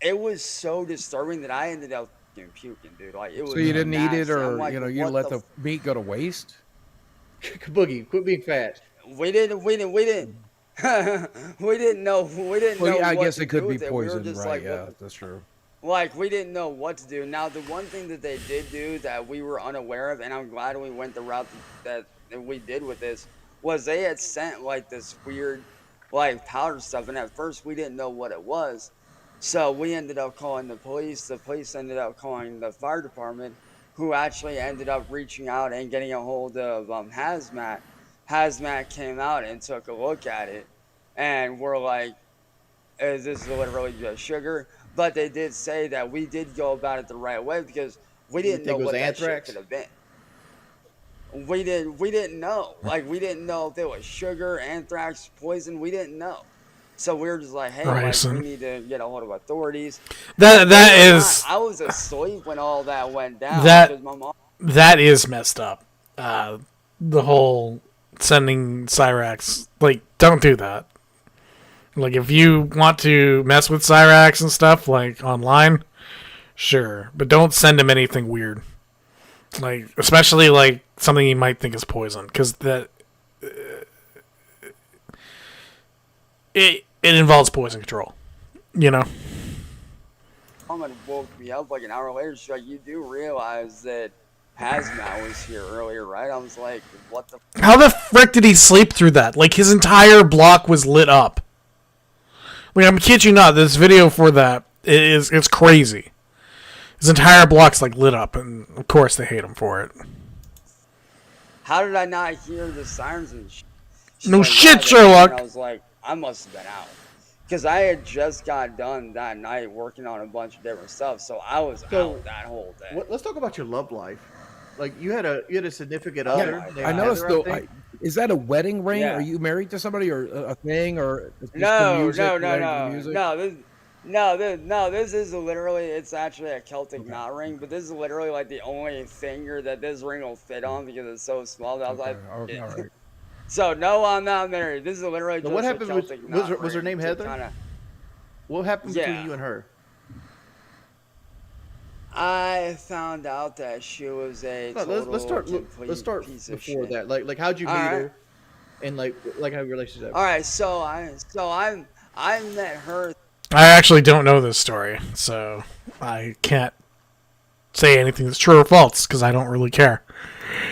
It was so disturbing that I ended up fucking puking, dude. Like, it was So you didn't eat it, nasty. I'm or like, you know, you what let the the meat go to waste? Boogie, quit being fat. We didn't we didn't we didn't know Well, yeah, I what guess to it could do be with it. We were poison, just right? like, Yeah, what that's true. Like, we didn't know what to do. Now, the one thing that they did do that we were unaware of, and I'm glad we went the route that we did with this, was they had sent, like, this weird, like, powder stuff, and at first we didn't know what it was. So we ended up calling the police. The police ended up calling the fire department, who actually ended up reaching out and getting a hold of Hazmat. Hazmat came out and took a look at it, and we're like, is this literally just sugar? But they did say that we did go about it the right way because we didn't know think it was what that shit anthrax? could have been. We didn't know. Like, we didn't know if it was sugar, anthrax, poison. We didn't know. So we were just like, hey, like, Bryson. we need to get a hold of authorities. That is I was asleep when all that went down. That- because my mom. that is messed up. The whole sending Cyraxx, like, don't do that. Like, if you want to mess with Cyraxx and stuff, like, online, sure. But don't send him anything weird. Like, especially, like, something you might think is poison. Because that... It involves poison control. You know? Mom had woke me up like an hour later. She's like, you do realize that Hazmat was here earlier, right? I was like, what the How the frick did he sleep through that? Like, his entire block was lit up. Like, I'm kidding you not. This video for that it's crazy. His entire block's, like, lit up, and of course they hate him for it. How did I not hear the sirens and shit? She's No like, shit, "Yeah, they were here." Sherlock. And I was like, I must have been out. because I had just got done that night working on a bunch of different stuff, so I was out that whole day. Let's talk about your love life. Like you had a significant Oh other. my named God. I noticed Heather, though. think? Is that a wedding ring? Yeah. Are you married to somebody or a thing or is this the No, music, no, related to the no, music? no. This is literally. It's actually a Celtic knot ring, but this is literally like the only finger that this ring will fit on because it's so small. That I was like, Okay, all right. so no, I'm not married. This is literally So just what a happened with Celtic was her, knot was her ring name to Heather? kinda- What happened between Yeah. you and her? I found out that she was a No, total let's start. complete Let's start piece of before shit. that. Like how'd you meet All right. her, and like how your relationship? All right, so I met her I actually don't know this story, so I can't say anything that's true or false because I don't really care.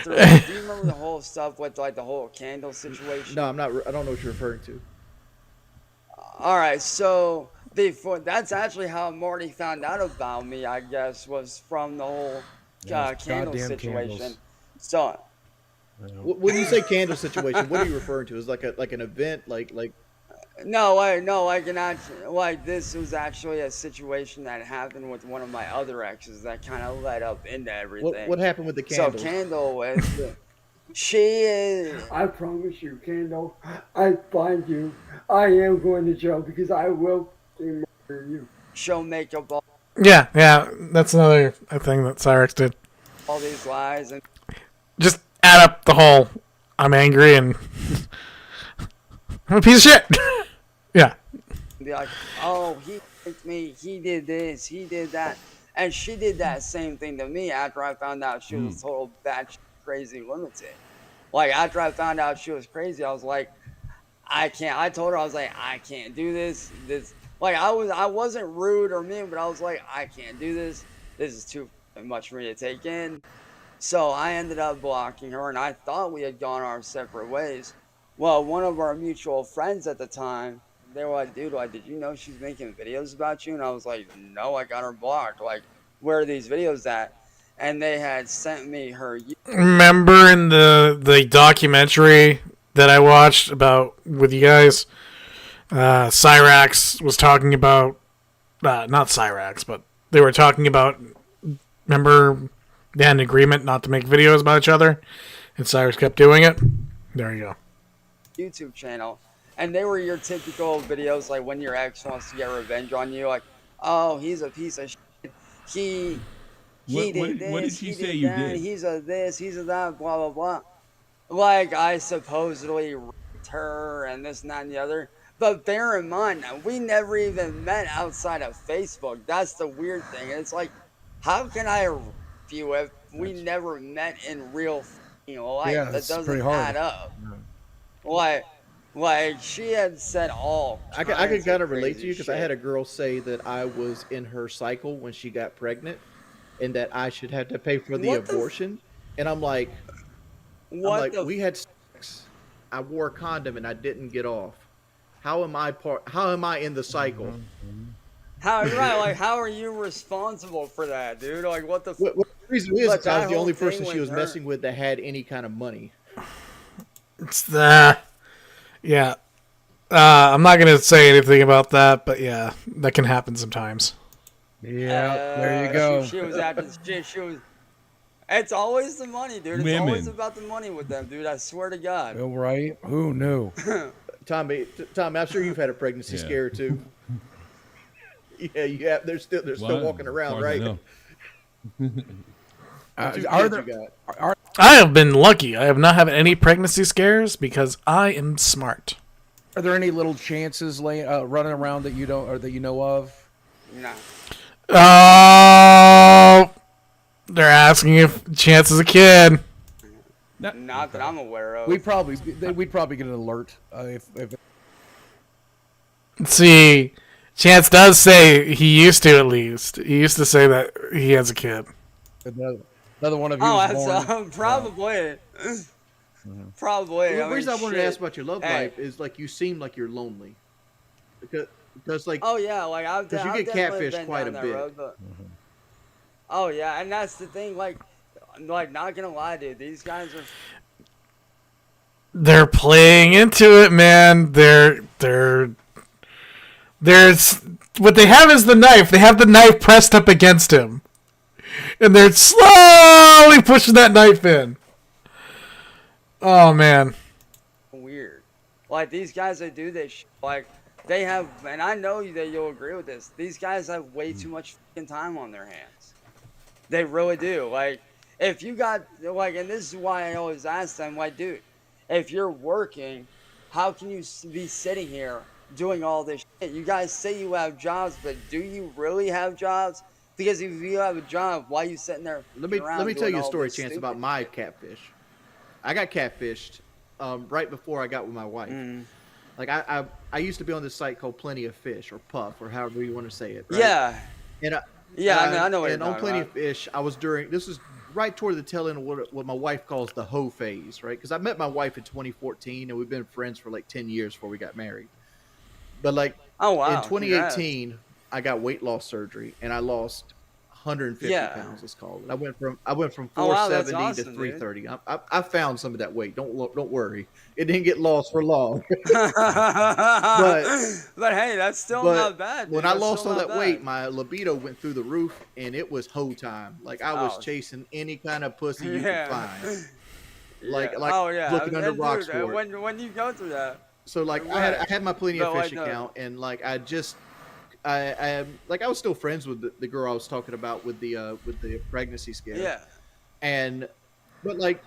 through. Do you remember the whole stuff with like the whole candle situation? No, I'm not. I don't know what you're referring to. All right, so before that's actually how Marty found out about me. I guess was from the whole Yes, candle goddamn situation. candles. So When you say candle situation, what are you referring to? Is like an event, like no, I can actually like this was actually a situation that happened with one of my other exes that kind of led up into everything. what happened with the So candles? Candle was she is. I promise you, Kendall, I find you. I am going to jail because I will murder you. She'll make up Yeah, that's another thing that Cyraxx did. all these lies and Just add up the whole I'm angry and I'm a piece of shit. Yeah. be like, oh, he raped me, he did this, he did that. And she did that same thing to me after I found out she was a total batshit crazy lunatic. Like, after I found out she was crazy, I was like, I can't. I told her, I was like, I can't do this. Like, I wasn't rude or mean, but I was like, I can't do this. This is too much for me to take in. So I ended up blocking her, and I thought we had gone our separate ways. Well, one of our mutual friends at the time, they were like, dude, like, did you know she's making videos about you? And I was like, no, I got her blocked. Like, where are these videos at? And they had sent me her. Remember in the documentary that I watched about with you guys, Cyraxx was talking about not Cyraxx, but they were talking about. Remember, they had an agreement not to make videos about each other, and Cyraxx kept doing it. There you go. YouTube channel, and they were your typical videos like when your ex wants to get revenge on you, like, oh, he's a piece of shit. He did this. What did she he say did you that, did? He's a this. He's a that. Blah blah blah. Like I supposedly raped her and this and that and the other. But bear in mind, we never even met outside of Facebook. That's the weird thing. It's like, how can I rape you if we never met in real life? Yeah, that that's doesn't pretty hard. add up. Like she had said all. I could kinds kind of of relate to crazy you because I had a shit. girl say that I was in her cycle when she got pregnant, and that I should have to pay for the What the f- abortion. And I'm like, What the we had sex. I wore a condom and I didn't get off. How am I in the cycle? how right? Like how are you responsible for that, dude? Like what the? What the reason is But that I was that the only whole thing person she with was her- messing with that had any kind of money. It's the yeah. I'm not gonna say anything about that, but yeah, that can happen sometimes. Yeah, there you go. She was after. She was. It's always the money, dude. It's always Women. about the money with them, dude. I swear to God. All right. Who knew? Tommy, I'm sure you've had a pregnancy Yeah. scare too. Yeah, you have. They're still Well, walking around, as far as I right? know. Two Are kids there? you got. Are, I have been lucky. I have not had any pregnancy scares because I am smart. are there any little chances running around that you don't or that you know of? Nah. Oh, they're asking if Chance is a kid. Not that I'm aware of. We'd probably get an alert if Let's see, Chance does say he used to at least. He used to say that he has a kid. another one of you Oh, is that's born. probably. Probably. The reason I wanted to shit. ask about your love Hey. life is like you seem like you're lonely. Because like Oh yeah, like I've 'Cause you I've get definitely catfished been quite down a that bit. road, but... Oh yeah, and that's the thing. Like not gonna lie, dude. These guys are. They're playing into it, man. They're There's what they have is the knife. They have the knife pressed up against him, and they're slowly pushing that knife in. Oh man, weird. Like these guys that do this, like they have, and I know that you'll agree with this. These guys have way too much fucking time on their hands. They really do. Like if you got like, and this is why I always ask them, like, dude, if you're working, how can you be sitting here doing all this shit? You guys say you have jobs, but do you really have jobs? Because if you have a job, why are you sitting there? Let me tell you a story, Chance, about my catfish. I got catfished right before I got with my wife. Like I used to be on this site called Plenty of Fish or Puff or however you want to say it. Right? Yeah. And I know what and you're on Plenty about. of Fish, I was this was right toward the tail end of what my wife calls the hoe phase, right? Because I met my wife in 2014 and we've been friends for like 10 years before we got married. But like in 2018, I got weight loss surgery and I lost 150 pounds. It's called. I went from 470 to 330. I found some of that weight. Don't worry, it didn't get lost for long. but hey, that's still not bad. Dude. When I lost all that weight, my libido went through the roof, and it was hoe time. Like I was chasing any kind of pussy you could find. Like looking under rocks for it. When you go through that. So like I had my Plenty of Fish account, and like I was still friends with the girl I was talking about with the pregnancy scare. Yeah. But like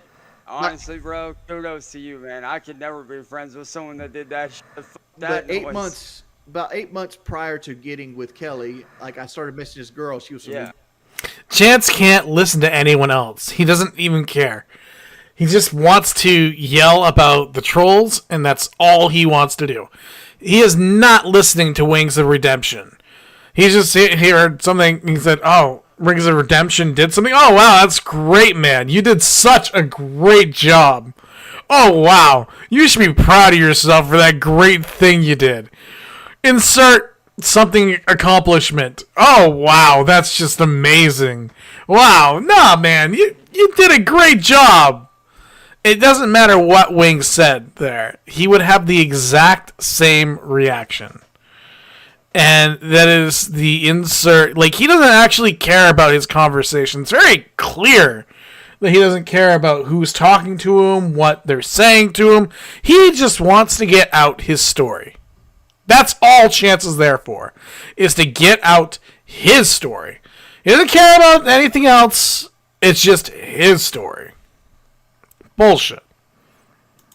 honestly, bro, kudos to you, man. I could never be friends with someone that did that shit. About 8 months prior to getting with Kelly, like I started missing this girl. She was Chance can't listen to anyone else. He doesn't even care. He just wants to yell about the trolls, and that's all he wants to do. He is not listening to Wings of Redemption. He just heard something. He said, "Oh, Wings of Redemption did something. Oh wow, that's great, man! You did such a great job. Oh wow, you should be proud of yourself for that great thing you did. Insert something accomplishment. Oh wow, that's just amazing. Wow, nah, man, you did a great job." It doesn't matter what Wings said there. He would have the exact same reaction. And that is the insert. Like, he doesn't actually care about his conversation. It's very clear that he doesn't care about who's talking to him, what they're saying to him. He just wants to get out his story. That's all Chance is there for, is to get out his story. He doesn't care about anything else. It's just his story. Bullshit.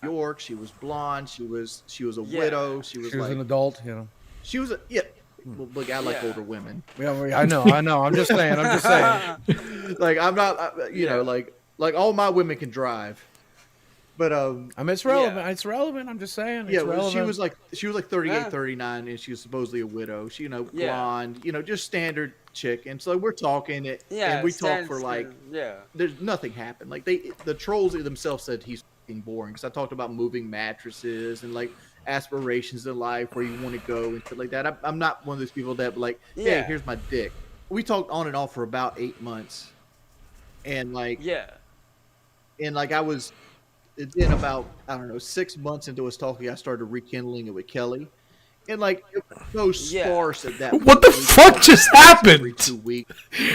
York, she was blonde. She was a widow. She was an adult. You know. She was Well, look, I like older women. Yeah, I know. I'm just saying. Like I'm not. You know, like all my women can drive. But I mean, it's relevant. Yeah. It's relevant. I'm just saying. It's relevant. she was like 38, 39, and she was supposedly a widow. She, blonde, just standard chick. And so we're talking and we talk for like there's nothing happened. Like the trolls themselves said he's fucking boring because I talked about moving mattresses and like aspirations in life where you want to go and shit like that. I'm not one of those people that like, hey, here's my dick. We talked on and off for about 8 months, and like I was. Then about, I don't know, 6 months into us talking, I started rekindling it with Kelly. And like, it was so sparse at that point. What the fuck just happened? Every 2 weeks.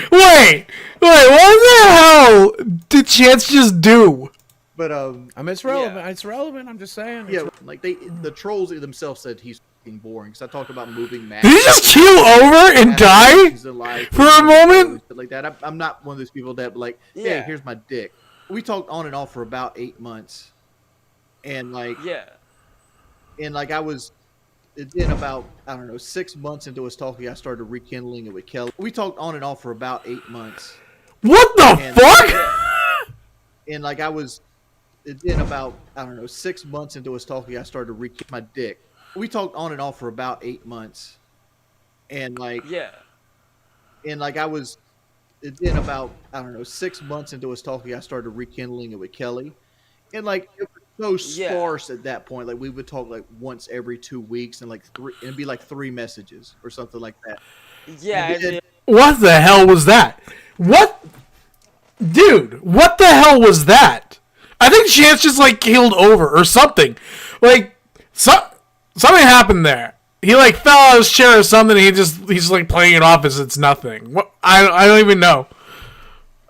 Wait, what the hell did Chance just do? But, I mean, it's relevant. Yeah. It's relevant. I'm just saying. Like the trolls themselves said he's fucking boring. Because I talked about moving mattresses. Did he just keel over and die for a moment? Like that. I'm not one of those people that like, hey, here's my dick. We talked on and off for about 8 months, and like I was. Then about, I don't know, 6 months into us talking, I started rekindling it with Kelly. We talked on and off for about 8 months. What the fuck? And like I was. Then about, I don't know, 6 months into us talking, I started rekindling my dick. We talked on and off for about 8 months, and like I was. Then about, I don't know, 6 months into us talking, I started rekindling it with Kelly. And like, it was so sparse at that point. Like, we would talk like once every 2 weeks and like it'd be like 3 messages or something like that. Yeah. What the hell was that? What? Dude, what the hell was that? I think Chance just like keeled over or something. Like, something happened there. he like fell out of his chair or something. He's like playing it off as it's nothing. What? I don't even know.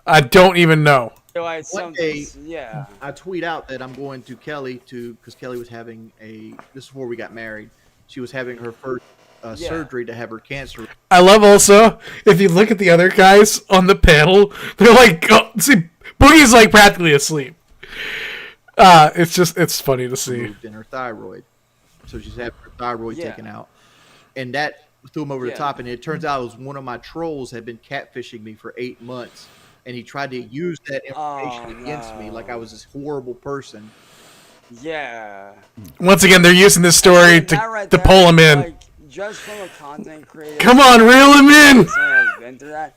I don't even know. Like One day, yeah. I tweet out that I'm going to Kelly because Kelly was having this is before we got married. She was having her first surgery to have her cancer. I love also, if you look at the other guys on the panel, they're like, see, Boogie's like practically asleep. It's funny to see. Moved in her thyroid. So she's having her thyroid taken out. And that threw him over the top. And it turns out it was one of my trolls had been catfishing me for 8 months. And he tried to use that information against me like I was this horrible person. Yeah. Once again, they're using this story to pull him in. Like, just from a content creator. Come on, reel him in! Has been through that.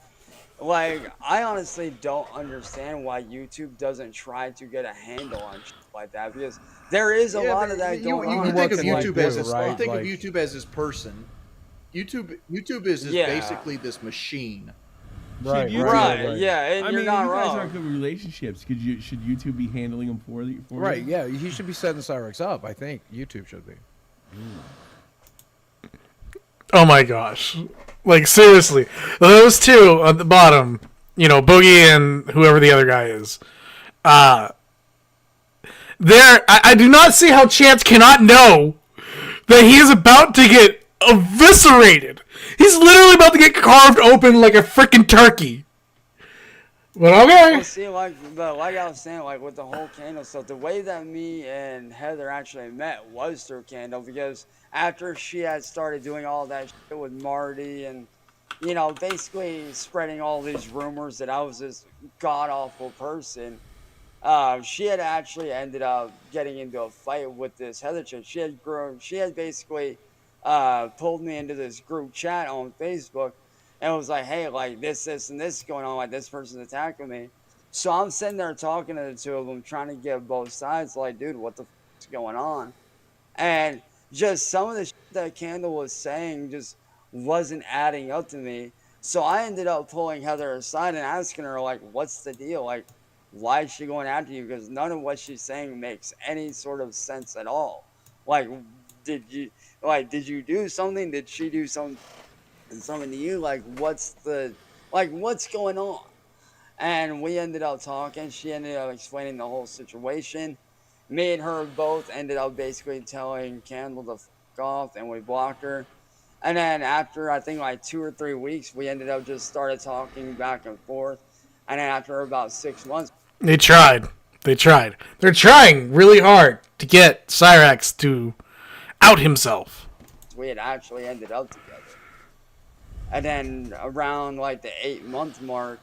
Like, I honestly don't understand why YouTube doesn't try to get a handle on shit like that, because there is a lot of that going on. You think of YouTube as this, right? you think Like, of YouTube as this person. YouTube is basically this machine. Right, yeah, and I you're mean, not you guys wrong. aren't good with relationships. Should YouTube be handling them for you? Right, yeah, he should be setting Cyraxx up. I think YouTube should be. Oh my gosh. Like, seriously. Those two at the bottom, Boogie and whoever the other guy is, I do not see how Chance cannot know that he is about to get eviscerated. He's literally about to get carved open like a freaking turkey. But okay. Well, see, like I was saying, like with the whole Candle stuff, the way that me and Heather actually met was through Candle, because after she had started doing all that shit with Marty and, basically spreading all these rumors that I was this god-awful person, she had actually ended up getting into a fight with this Heather chick. She had basically pulled me into this group chat on Facebook. And it was like, hey, like this, and this is going on. Like this person's attacking me. So I'm sitting there talking to the two of them, trying to get both sides. Like, dude, what the is going on? And just some of the shit that Candle was saying just wasn't adding up to me. So I ended up pulling Heather aside and asking her, like, what's the deal? Like, why is she going after you? Because none of what she's saying makes any sort of sense at all. Like, did you do something? Did she do something to you? Like, what's going on? And we ended up talking. She ended up explaining the whole situation. Me and her both ended up basically telling Candle to fuck off, and we blocked her. And then after, I think, like 2 or 3 weeks, we ended up just started talking back and forth. And then after about 6 months... They tried. They're trying really hard to get Cyraxx to out himself. We had actually ended up together. And then around like the 8-month mark,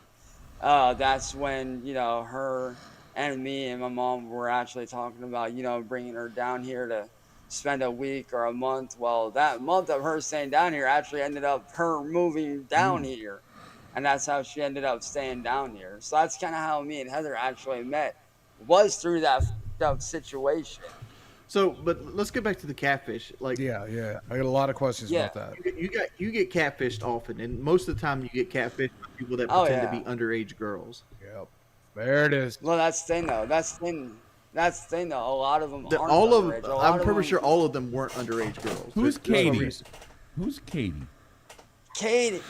that's when, her and me and my mom were actually talking about, bringing her down here to spend a week or a month. Well, that month of her staying down here actually ended up her moving down here. And that's how she ended up staying down here. So that's kind of how me and Heather actually met, was through that f***ed up situation. So, but let's get back to the catfish. Like, Yeah. I got a lot of questions about that. you get catfished often, and most of the time you get catfished by people that pretend to be underage girls. Yep. There it is. Well, that's the thing, though. That's the thing, though. A lot of them aren't All of underage. I'm pretty sure all of them weren't underage girls. Who's There's no Katie? reason. Who's Katie? Katie.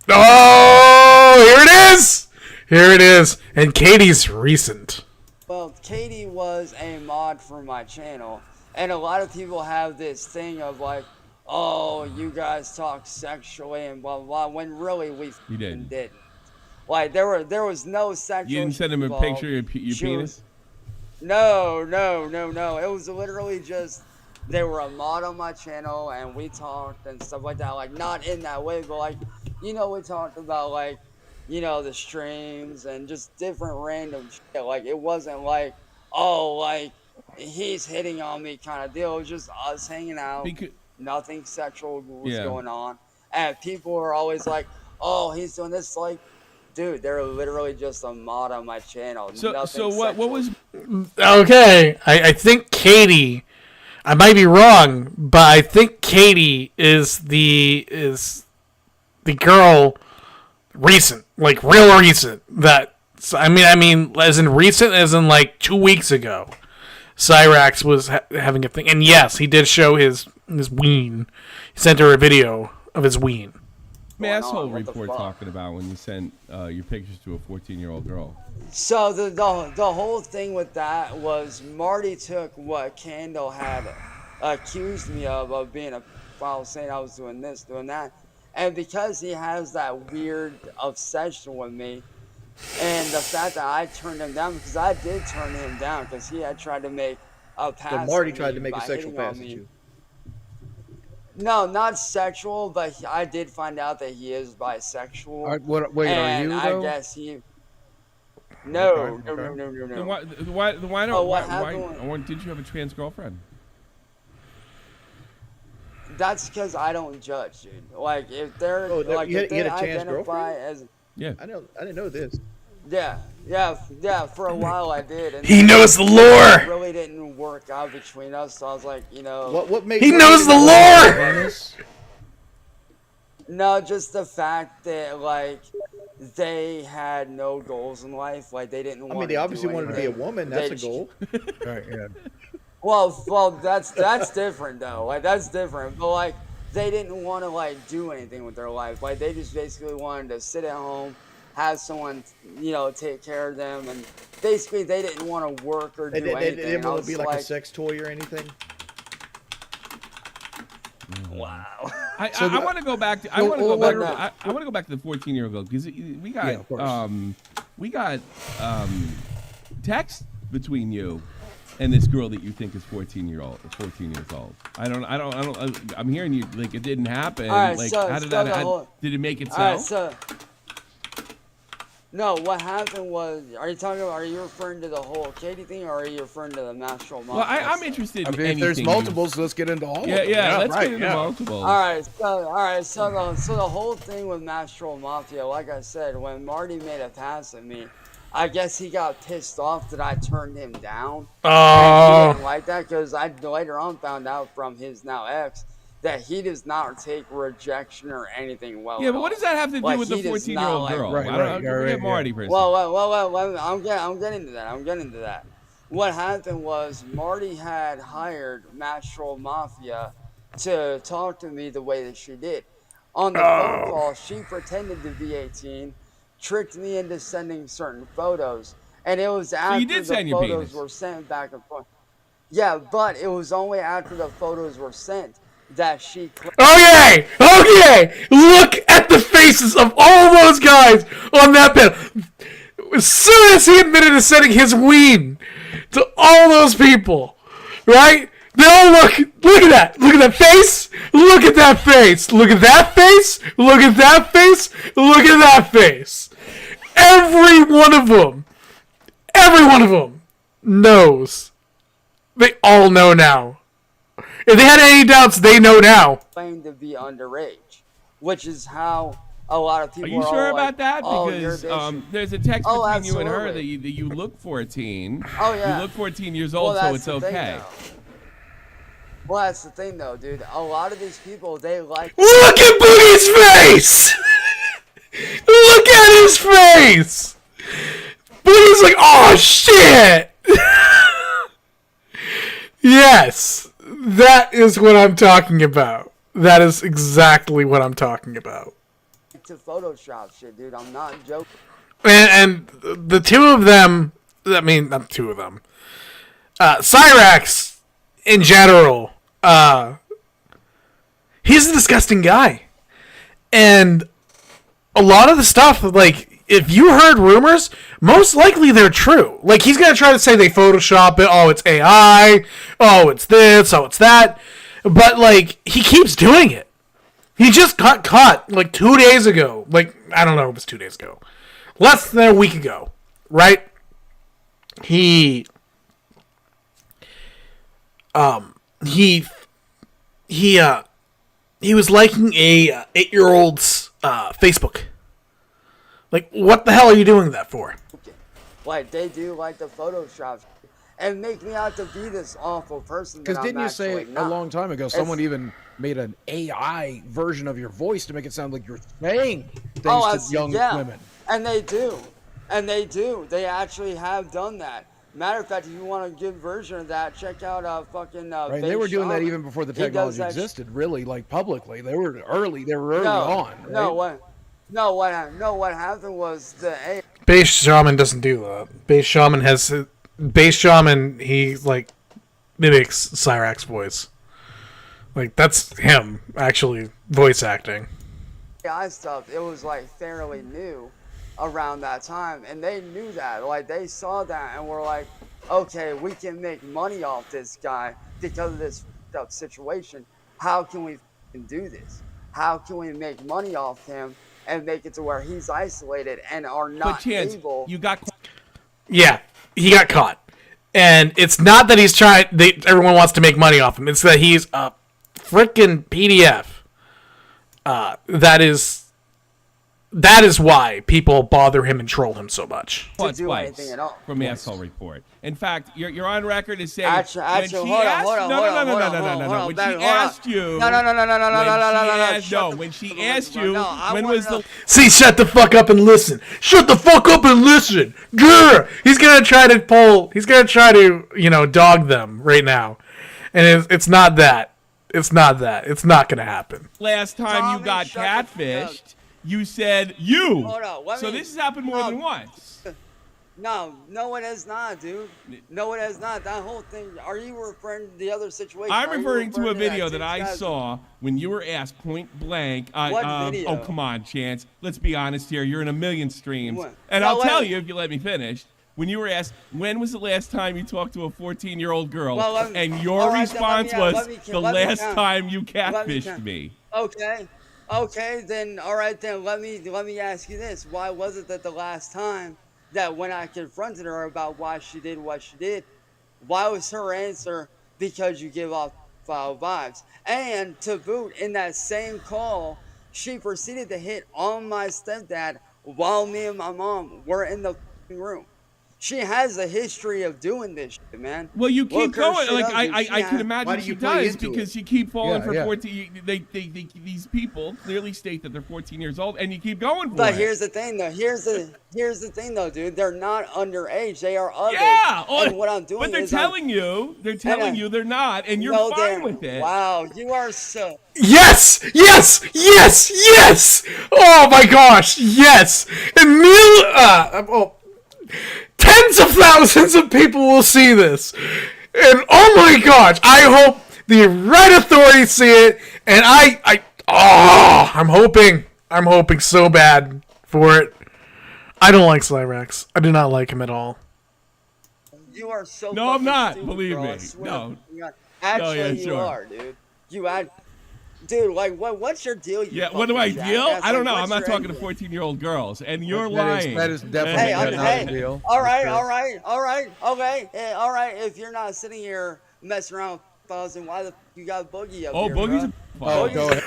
Oh, here it is. And Katie's recent. Well, Katie was a mod for my channel, and a lot of people have this thing of like, oh, you guys talk sexually and blah blah blah, when really we didn't. Like there was no sexual. You didn't send him a picture of your penis? No. It was literally just they were a mod on my channel, and we talked and stuff like that. Like not in that way, but like, we talked about like, the streams and just different random shit. Like, it wasn't like, oh, like, he's hitting on me kind of deal. It was just us hanging out. Nothing sexual was going on. And people were always like, oh, he's doing this. Like, dude, they're literally just a mod on my channel. So what was... Okay, I think Katie... I might be wrong, but I think Katie is the girl... recent, like real recent. That I mean, as in recent, as in like 2 weeks ago. Cyraxx was having a thing, and yes, he did show his ween. He sent her a video of his ween. Asshole report talking about when you sent your pictures to a 14-year-old girl. So the whole thing with that was Marty took what Kendall had accused me of being a foul, saying I was doing this, doing that, and because he has that weird obsession with me, and the fact that I turned him down, because I did turn him down because he had tried to make a pass. So Marty tried to make a sexual pass at you. No, not sexual, but I did find out that he is bisexual. Wait, and are you I though? guess he. No. Then why did you have a trans girlfriend? That's because I don't judge, dude. Like if they're like you if had they a trans identify girlfriend? as Yeah. I didn't know this. yeah. For a while I did. And He knows the it lore. really didn't work out between us, so I was like, What made He knows the lore. No, just the fact that like they had no goals in life. Like they didn't. I mean, they obviously wanted to be a woman. That's a goal. Right, yeah. Well, that's different though. Like that's different. But like they didn't want to like do anything with their life. Like they just basically wanted to sit at home, have someone take care of them, and basically they didn't want to work or do anything. They didn't want to be like a sex toy or anything. Wow. I want to go back to I want to go back to the 14-year-old girl because we got text between you and this girl that you think is 14 years old. I'm hearing you like it didn't happen. Right, like so, how did that? Did it make it so? All right, no, what happened was, are you referring to the whole Katie thing, or are you referring to the Master Mafia? Well, I'm interested in anything. If there's multiples, let's get into all of them. Yeah, let's get into multiples. All right, so the whole thing with Master Mafia, like I said, when Marty made a pass at me, I guess he got pissed off that I turned him down. And he didn't like that because I later on found out from his now ex that he does not take rejection or anything well. Yeah, but what does that have to do with the 14-year-old girl? Right, Marty. Well, I'm getting to that. What happened was Marty had hired Master Mafia to talk to me the way that she did. On the phone call, she pretended to be 18, tricked me into sending certain photos, and it was after the photos were sent back and forth. Yeah, but it was only after the photos were sent that she. Okay. Look at the faces of all those guys on that panel. As soon as he admitted to sending his ween to all those people, right? They all look at that. Look at that face. Look at that face. Look at that face. Look at that face. Look at that face. Every one of them knows. They all know now. If they had any doubts, they know now. Claimed to be underage, which is how a lot of people. Are you sure about that? Oh, because there's a text between you and her that you look 14. Oh yeah. You look 14 years old, so it's okay. Well, that's the thing, though, dude. A lot of these people, they like. Look at Boogie's face. Look at his face. Boogie's like, oh shit. Yes. That is what I'm talking about. That is exactly what I'm talking about. To Photoshop shit, dude. I'm not joking. And the two of them, I mean, not the two of them. Cyraxx, in general, he's a disgusting guy. And a lot of the stuff, like, if you heard rumors, most likely they're true. Like, he's going to try to say they Photoshop it. Oh, it's AI. Oh, it's this. Oh, it's that. But, like, he keeps doing it. He just got caught, like, 2 days ago. Like, I don't know if it was 2 days ago. Less than a week ago. Right? He was liking a 8-year-old's Facebook. Like, what the hell are you doing that for? Like, they do like the Photoshop and make me out to be this awful person. Because didn't you say a long time ago someone even made an AI version of your voice to make it sound like you're saying things to young women? And they do. They actually have done that. Matter of fact, if you want a good version of that, check out fucking. Right, they were doing that even before the technology existed. Really, like publicly, they were early. They were early on. Right? What happened was the Bass Shaman doesn't do that. Bass Shaman, he like mimics Cyraxx voice. Like that's him actually voice acting. AI stuff. It was like fairly new around that time, and they knew that. Like they saw that and were like, okay, we can make money off this guy because of this up situation. How can we do this? How can we make money off him and make it to where he's isolated and are not able? You got. Yeah, he got caught, and it's not that he's trying. Everyone wants to make money off him. It's that he's a freaking PDF. That is why people bother him and troll him so much. Do anything at all. From the Asshole Report. In fact, you're on record as saying Hold on. When she asked you, when was the? See, shut the fuck up and listen. Shut the fuck up and listen. Grr! He's gonna try to dog them right now, and it's not that. It's not that. It's not gonna happen. Last time you got catfished. You said you. Hold on, so this has happened more than once. No, it has not, dude. No, it has not. That whole thing. Are you referring to the other situation? I'm referring to a video that I saw when you were asked point blank. What video? Oh, come on, Chance. Let's be honest here. You're in a million streams. And I'll tell you if you let me finish. When you were asked, when was the last time you talked to a 14-year-old girl? And your response was, the last time you catfished me. Okay, then all right then let me ask you this. Why was it that the last time that when I confronted her about why she did what she did, why was her answer because you give off foul vibes? And to boot, in that same call, she proceeded to hit on my stepdad while me and my mom were in the room. She has a history of doing this shit, man. Well, you keep going. Like I can imagine she does because you keep falling for 14. These people clearly state that they're 14 years old, and you keep going for it. But here's the thing, though. Here's the thing, though, dude. They're not underage. They are of age. And what I'm doing but they're telling you they're not, and you're fine with it. Wow, you are so. Yes! Oh my gosh, yes! And tens of thousands of people will see this. And oh my gosh, I hope the right authorities see it. And I'm hoping so bad for it. I don't like Cyraxx. I do not like him at all. You are so. No, I'm not. Stupid, believe bro. me. No. Actually, you are, dude. Dude, like, what's your deal? What do I deal? I don't know. I'm not talking to 14-year-old girls, and you're lying. That is definitely not a deal. All right. Okay. All right. If you're not sitting here messing around with fellas, then why the f you got Boogie up here? Boogie's go ahead.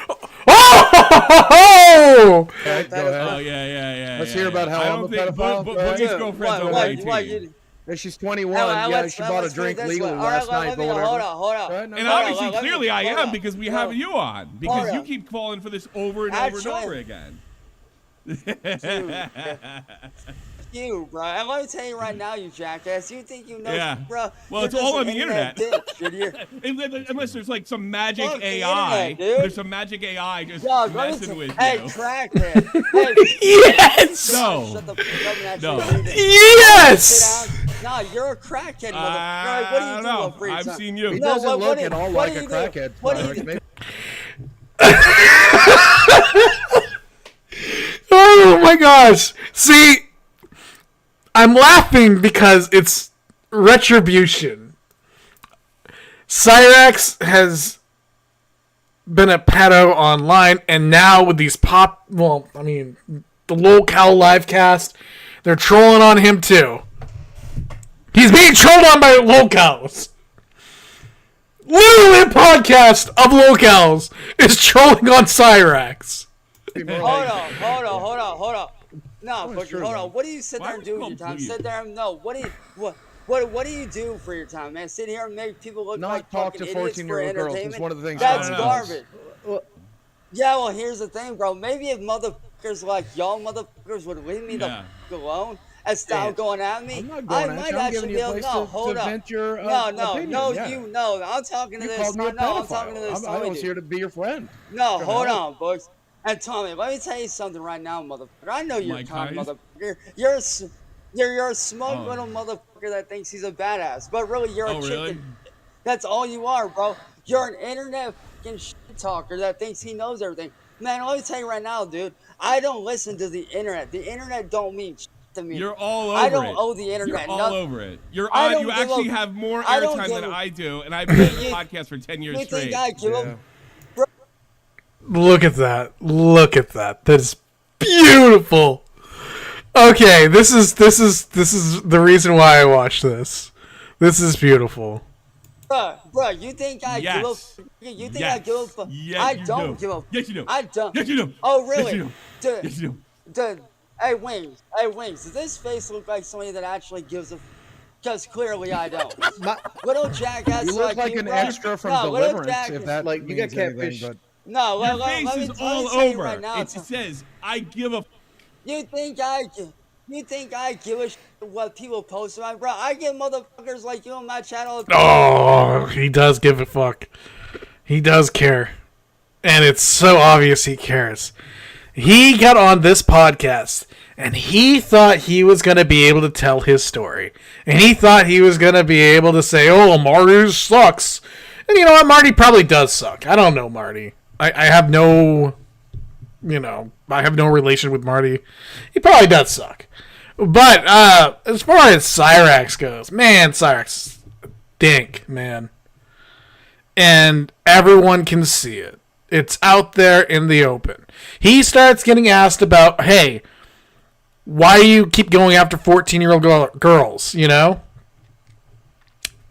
Oh! Okay, go ahead. Oh, yeah. Let's hear about how I'm a pedophile. Boogie's girlfriend's over 18. She's 21. She bought a drink legally last night. Hold on. And obviously, clearly, I am because we have you on. Because you keep calling for this over and over and over again. You, bro. And let me tell you right now, you jackass. You think you know, bro? Well, it's all on the internet. Unless there's like some magic AI. There's some magic AI just messing with you. Hey, crackhead. Yes. No. Yes. Nah, you're a crackhead, motherfucker. What do you do for free time? I've seen you. He doesn't look at all like a crackhead. Oh my gosh. See, I'm laughing because it's retribution. Cyraxx has been a pedo online, and now with these the Lolcow livecast, they're trolling on him too. He's being trolled on by Lolcows. Literally, a podcast of Lolcows is trolling on Cyraxx. Hold on. No, but hold on. What do you sit there and do with your time? Sit there and what do you do for your time, man? Sit here and make people look like fucking idiots for entertainment. It's one of the things. That's garbage. Yeah, well, here's the thing, bro. Maybe if motherfuckers like y'all motherfuckers would leave me the fuck alone style going at me, I'm not I going at might you. I'm actually giving be you a able place no, to hold up. vent your opinion. No, Yeah. you know. I'm talking to You this. called me a No, I'm talking to pedophile. this I Tommy was dude. here to be your friend. No, Trying to hold help. on, Bugs. And Tommy, let me tell you something right now, motherfucker. I know you're Mike kind, Heist? motherfucker. You're a smug little motherfucker that thinks he's a badass, but really you're a chicken. Really? That's all you are, bro. You're an internet fucking shit talker that thinks he knows everything. Man, let me tell you right now, dude. I don't listen to the internet. The internet don't mean shit to me. You're all over I don't it. owe the internet You're all nothing. over it. You're I on. don't You give actually a- have more I don't airtime give than a- I do, and I've been on the You- podcast for 10 years You straight. think I give a Look at that. Look at that. That is beautiful. Okay, this is the reason why I watched this. This is beautiful. Bruh, you think I Yes. give a you think I give a fuck? Yes, I you don't do. give a Yes, you do. I don't. Yes, you do. Oh, really? Yes, you do. Dude, Yes, you do. dude, hey, Wings, does this face look like somebody that actually gives a because clearly I don't. Little jackass You look like you, an bro. extra from No, little Deliverance, jackass- if that Like, you got means anything, catfish. but No, Your let face me is tell all you over. right now. It says, I give a... You think I give a shit what people post about, bro? I get motherfuckers like you on my channel. Oh, he does give a fuck. He does care. And it's so obvious he cares. He got on this podcast, and he thought he was going to be able to tell his story. And he thought he was going to be able to say, oh, Marty sucks. And you know what? Marty probably does suck. I don't know Marty. I have no... I have no relation with Marty. He probably does suck. But as far as Cyraxx goes, man, Cyraxx dink, man. And everyone can see it. It's out there in the open. He starts getting asked about, hey, why do you keep going after 14-year-old girls, you know?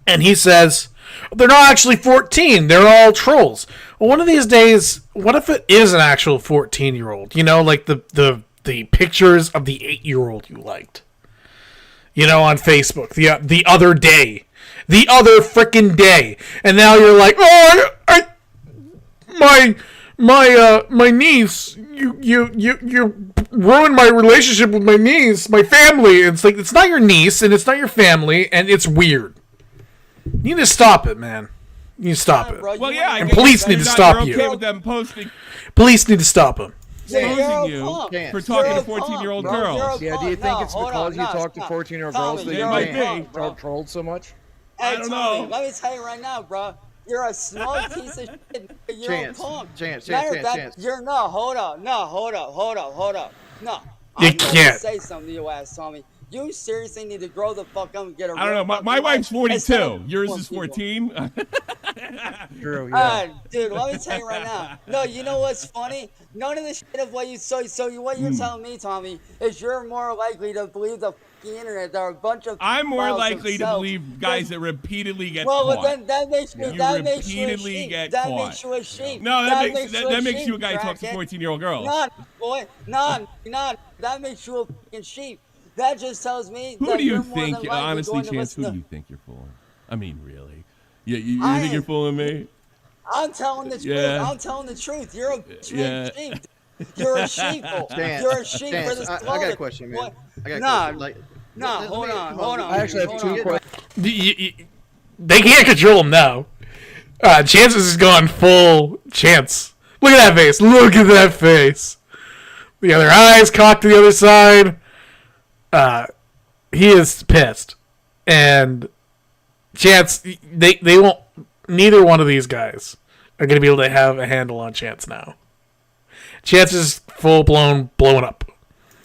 And he says, they're not actually 14. They're all trolls. Well, one of these days, what if it is an actual 14-year-old? You know, like the pictures of the 8-year-old you liked. You know, on Facebook. The other day. The other frickin' day. And now you're like, oh, my niece, you ruined my relationship with my niece, my family. It's like, it's not your niece, and it's not your family, and it's weird. You need to stop it, man. You need to stop it. Well, yeah, I And guess police need to stop you're you. okay with them posting Police need to stop him. exposing you Chance. for talking to You're a 14-year-old punk, bro. girls. You're a yeah, do you punk. think No, it's hold because on, you talk to stop. 14-year-old Tommy, girls that it you might get be. trolled so much? Hey, I don't Tommy, know. let me tell you right now, bro. You're a smug piece of shit. You're Chance, a punk. Chance, Matter of Chance, fact, Chance. you're no. Hold up. No, hold up. No. You I'm gonna can't. say something to your ass, Tommy. You seriously need to grow the fuck up and get a I don't know. real My fucking wife's life instead 42. of Yours punk is people. 14. True, yeah. Dude, let me tell you right now. No, you know what's funny? None of the shit of what you what you're telling me, Tommy, is you're more likely to believe the fucking internet. There are a bunch of I'm more files likely to themselves believe guys than- that repeatedly get well, caught. then that makes you You that makes you a repeatedly sheep. get That caught. makes you a sheep. No, that makes sheep, you a guy who talks to crackhead. 14-year-old girls. None, boy, none. That makes you a fucking sheep. That just tells me Who that do you you're more think, than likely honestly, going to Chance, who listen do you think you're fooling? I mean, really. You I think you're am- fooling me? I'm telling the truth. Yeah. I'm telling the truth. You're a bitch Yeah. sheep. You're a sheeple. Chance, You're a sheep Chance, for the I slaughter. got a question, man. What? I got a Nah, question. Like, nah, let hold me- on, come hold on. I actually have hold two on. questions. They can't control him now. Chances is gone full chance. Look at that face. Look at that face. The other eyes cocked to the other side. He is pissed. And Chance, they won't. Neither one of these guys are going to be able to have a handle on Chance now. Chance is full blown blowing up.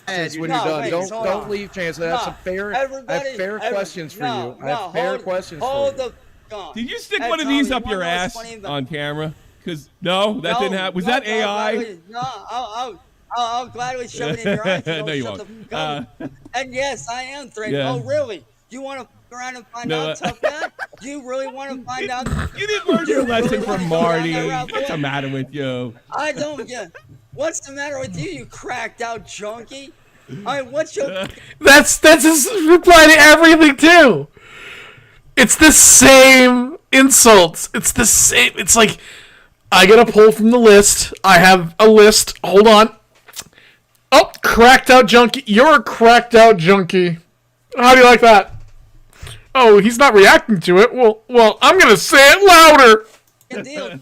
Chance, when No, you're done, wait, hold don't on. leave, Chance. I have No, some fair, questions for you. I have fair questions for hold you. the fuck on. Did you stick Hey, one of these Tommy, up you your wanna know what's ass funny about- on camera? Because, no, that didn't happen. Was that AI? I'll gladly shove it in your eyes. No, you shut won't. the fuck up. And yes, I am threatened. Yeah. Oh, really? You want to fuck around and find No, out, tough guy? You really want to find out? You didn't learn your lesson really from wanna go down Marty. that route, What's boy? the matter with you? I don't get. What's the matter with you, you cracked out junkie? I mean, what's your? That's his reply to everything too. It's the same insults. It's the same. It's like I get a pull from the list. I have a list. Hold on. Oh, cracked out junkie. You're a cracked out junkie. How do you like that? Oh, he's not reacting to it. Well, I'm gonna say it louder. Deal.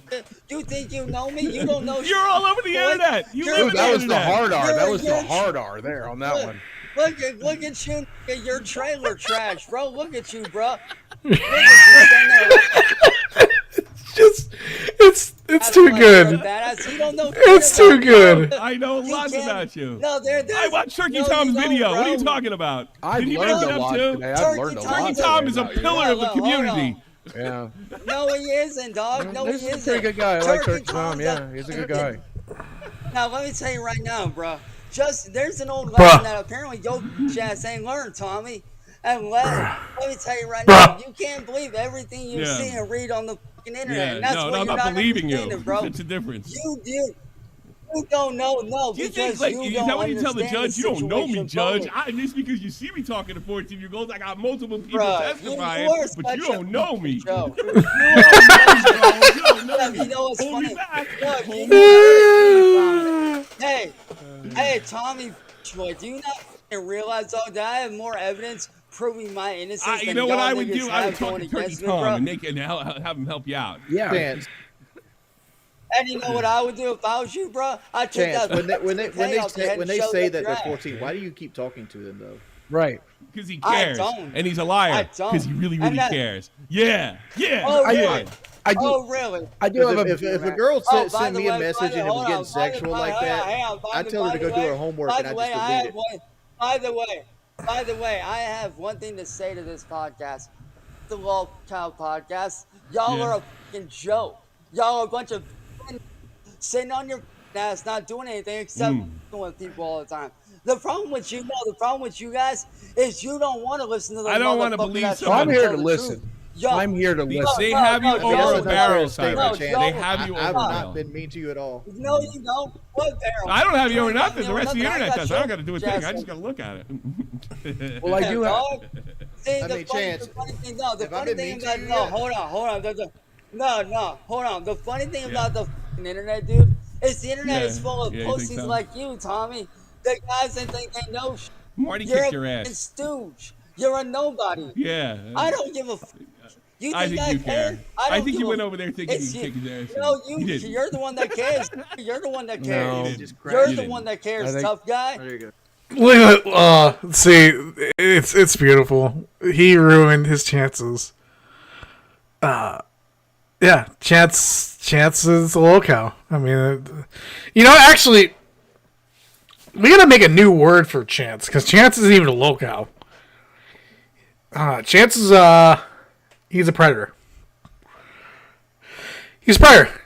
You think you know me? You don't know. You're all over the internet. You live in That the was the internet. hard R. That was the You're- hard R there on that one. Look at you. Your trailer trash, bro. Look at you, bro. Look at you. It's too good. You don't know It's too good. I know lots about you. No, I watched Turkey no, Tom's you don't, video. What are you bro. talking about? I've Did he learned bring it a up lot too? today. Turkey I've learned a Tom lot. Turkey Tom is a today. pillar of the Hold on. community. Yeah. No, he isn't, dog. No, He's he a isn't. pretty good guy. I like Turkey Tom. Tom's Yeah, he's a good guy. Now, let me tell you right now, bro. There's an old Bruh. lesson that apparently your ass ain't learned, Tommy. And let me tell you right now, you can't believe everything you Yeah. see and read on the fucking internet. Yeah, And that's no, what no, I'm you're not believing understanding, you. bro. That's a difference. You don't know, no, Do you because think, like, you is don't that what you tell the understand judge? You don't know me, situation judge. fully. Just because you see me talking to 14-year-olds, I got multiple people Bruh, testifying, you are but you such a don't know me. Joe. You don't know You me. know what's Hold me funny? back. Look, Hold you me know, hey, Tommy, boy, do you not fucking realize though that I have more evidence proving my innocence You than know what y'all I would niggas do? I would have talk going to Turkey against me, Tom bro? and have him help you out. Yeah. Chance, And you know what I would do if I was you, bro? I'd take Chance. that. When they say that they're right. 14, why do you keep talking to them though? Right. Because he I cares. don't. And he's a I liar. don't. Because he really, And really that- cares. Yeah. Yeah. Oh, yeah. really? I do. Oh, really? I do have If a. a girl Oh, sent by the me a way, message and it was getting sexual like that, I'd tell her to go do her homework and I'd just delete it. By the way, I have one thing to say to this podcast, the Lolcow podcast. Y'all Yeah. are a fucking joke. Y'all are a bunch of sitting on your ass, not doing anything except with people all the time. The problem with you guys is you don't want to listen to the I don't wanna motherfucker believe that's someone- trying I'm to here tell to the listen. truth. Yo, I'm here to listen. They have you no, over no, a barrel, no, Cyraxx. no, They have you I've over a not barrel. been mean to you at all. No, you don't. What barrel? I don't have you over don't nothing. me The over rest of the nothing. internet does. I don't got to do a thing. I Jackson. just got to look at it. Well, I do have. Dog. See, I mean, Chance, the funny thing, no, the have I funny been thing mean to about, you no, yet? hold on. No, hold on. The funny thing about the fucking internet, dude, is the internet Yeah. is full of Yeah, you think pussies so? like you, Tommy. The guys that think they know shit. Marty You're kicked a your fucking ass. stooge. You're a nobody. Yeah. I don't give a fuck. You I think you care? care. I I don't think give you a went f- over there thinking It's you you. kicked his ass. No, You didn't. you're the one that cares. You're the one that cares. No. He just You're crashed. You the didn't. one that cares, I think- tough guy. There you go. Look at see, it's beautiful. He ruined his chances. Yeah, chances Lolcow. I mean, actually, we gotta make a new word for chance because chance isn't even a Lolcow. Chance is he's a predator. He's a predator.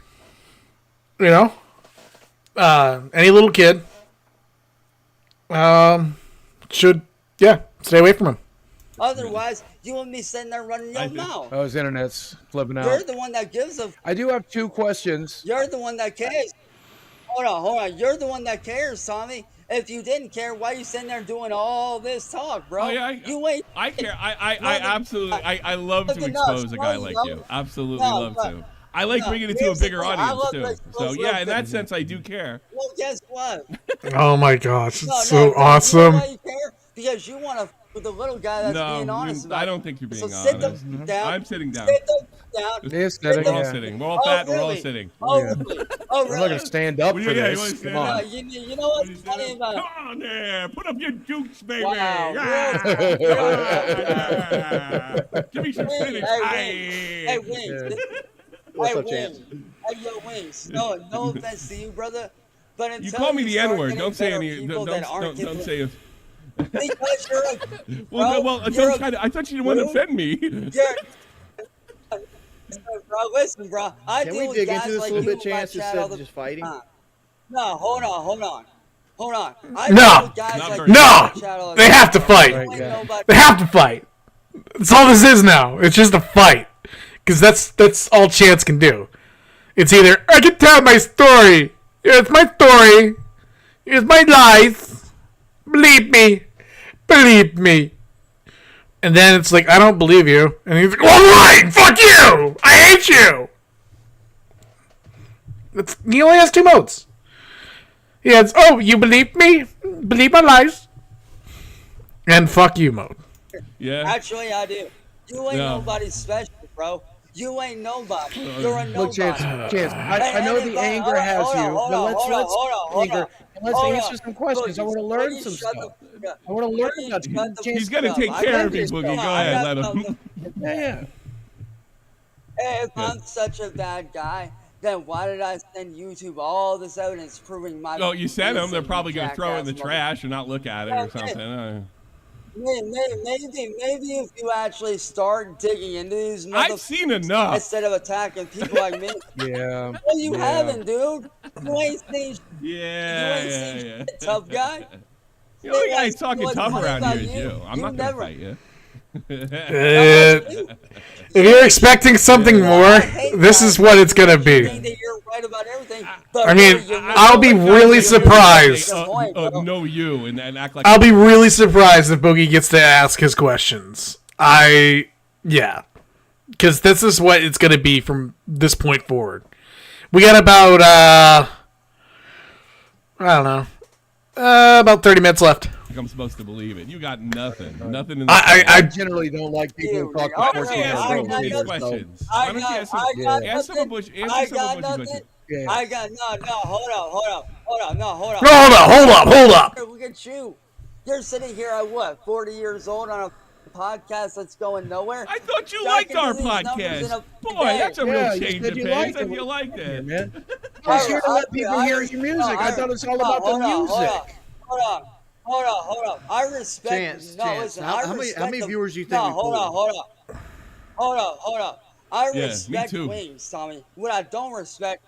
Any little kid should stay away from him. Otherwise, you wouldn't be sitting there running your mouth. Oh, his internet's flipping You're out. the one that gives a. I do have 2 questions. You're the one that cares. Hold on. You're the one that cares, Tommy. If you didn't care, why you sitting there doing all this talk, bro? Oh, yeah, you ain't. I care. I absolutely. I love to Look enough. expose a guy like you. Absolutely No, love but- to. I like no, bringing it to a here's the bigger thing. I audience love too. to So expose yeah, in that things. sense, I do care. Well, guess what? Oh my gosh, it's No, so no, awesome. You know why you care? Because you want to with the little guy that's being honest about I it. don't think you're being So sit honest. the down. I'm sitting down. Sit the down. Yes, We're all yeah. sitting. We're all fat. We're all really? sitting. Oh, Yeah. really? Oh, I'm not really? gonna stand up for Yeah, you this. wanna stand Come up? on. You know what's funny about it? Come on there. Put up your dukes, baby. Wow, Give me some Wings, finish. hey, Wings. What's Hey, up, Chance? Wings. Hey, yo, Wings. No offense to you, brother. But until You call me the start N-word. getting Don't say better any. people that aren't Don't giving- say it. Because you're a. Well, you're I thought you didn't want to Rude. offend me. You're, bro, listen, bro. I Can deal we with dig guys into this like a little you bit, in my Chance, chat instead all of the just fighting? time. No, hold on. I No. deal with guys Not like very you in No. my chat all the They time. have to fight. You ain't nobody- They have to fight. That's all this is now. It's just a fight. Because that's all Chance can do. It's either, I can tell my story. Here's my story. Here's my lies. Believe me. Believe me. And then it's like, I don't believe you. And he's like, well, right. Fuck you. I hate you. He only has 2 modes. He has, oh, you believe me? Believe my lies? And fuck you mode. Yeah. Actually, I do. You ain't nobody special, bro. You ain't nobody. You're a nobody. Look, Chance, I know the anger has you, but let's answer some questions. I want to learn some stuff. I want to learn about you. He's gonna take care of you, Boogie. Go ahead, let him. Yeah. If I'm such a bad guy, then why did I send YouTube all this evidence proving my? Oh, you sent them. They're probably gonna throw it in the trash and not look at it or something. Maybe if you actually start digging into these I've seen enough instead of attacking people like me. Yeah. Well, you haven't, dude. You ain't seen. Yeah. Tough guy. The only guy talking tough around here is you. I'm not gonna fight you. If you're expecting something more, this is what it's gonna be. You're right about everything. I mean, I'll be really surprised. Know you and act like. I'll be really surprised if Boogie gets to ask his questions. Because this is what it's gonna be from this point forward. We got about I don't know, about 30 minutes left. I'm supposed to believe it. You got nothing. Nothing in I generally don't like people who talk Why don't before you ask some questions? Why don't you ask some questions? I got hold up. Hold up. Look at you. You're sitting here at what, 40 years old on a podcast that's going nowhere? I thought you liked our podcast. Boy, that's a real change of pace. If you liked it, man. I was here to let people hear your music. I thought it was all about the music. Hold on. I respect. Chance. How many viewers do you think we hold on. I respect me too. Wings, Tommy. What I don't respect.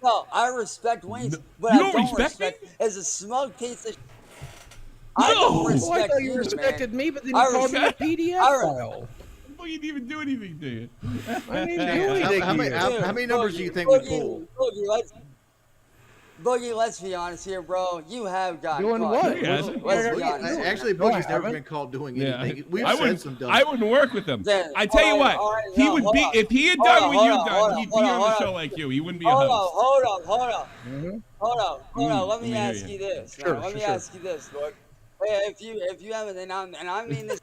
No, I respect Wings. What you I don't respect is a smug piece of. I don't respect I thought you respected me, but then you called me a PDF file. Well, you didn't even do anything to you. I didn't do anything. How many numbers do you think we pull? Boogie, let's be honest here, bro. You have got doing what? Let's be honest. Actually, Boogie's never been called doing anything. We've said some dumb. I wouldn't work with him. I tell you what, he would be if he had done what you've done. He'd be on the show like you. He wouldn't be a host. Hold on. Let me ask you this. Let me ask you this, Lord. If you haven't, and I mean this.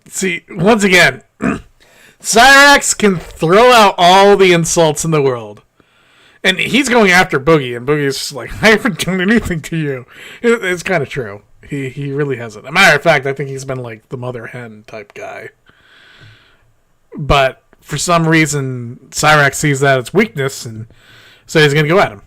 See, once again, Cyraxx can throw out all the insults in the world. And he's going after Boogie, and Boogie's just like, I haven't done anything to you. It's kind of true. He really hasn't. As a matter of fact, I think he's been like the mother hen type guy. But for some reason, Cyraxx sees that as weakness, and so he's going to go at him.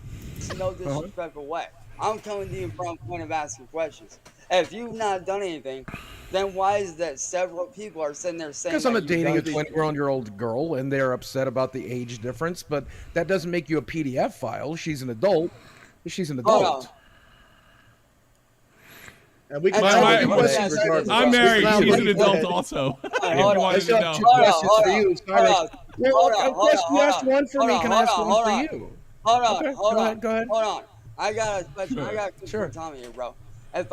No disrespectful way. I'm coming to you from a point of asking questions. If you've not done anything, then why is that several people are sitting there saying? Because I'm dating a 21-year-old girl, and they're upset about the age difference. But that doesn't make you a PDF file. She's an adult. She's an adult. And we can I'm married. She's an adult also. Hold on. Two questions for you. You asked one for me. Can I ask one for you? Hold on. Go ahead. Hold on. I got a question. I got a question for Tommy here, bro. If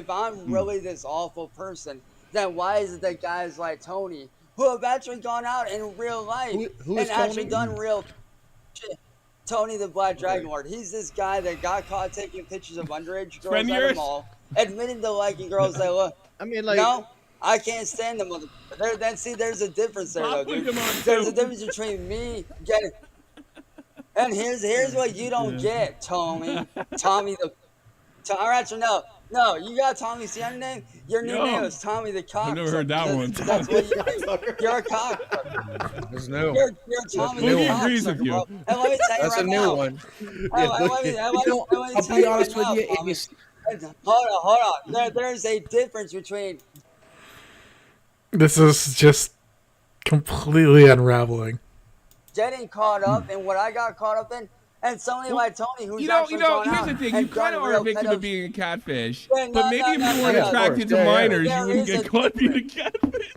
I'm really this awful person, then why is it that guys like Tony, who have actually gone out in real life who and is actually Tony? done real shit? Tony the Black Dragon Lord. He's this guy that got caught taking pictures of underage girls at the mall, admitting to liking girls that look. I mean, like, no, I can't stand them. There's a difference there, though, dude. There's a difference between me getting. And here's what you don't get, Tommy. Actually, no, you got Tommy. See your name? Your new name is Tommy the Cock. I've never heard that one. That's what you do. You're a cock. That's new. You're Tommy the Cock. agrees with you. And let me tell you That's right a new now. one. I'll be honest with you. Hold on. There's a difference between. This is just completely unraveling. Getting caught up in what I got caught up in, and somebody like Tony, who's actually gone here's out the thing. and You kind of done are a real victim pedo of being a catfish. Yeah, but maybe if you weren't attracted to minors, you wouldn't get caught being a catfish.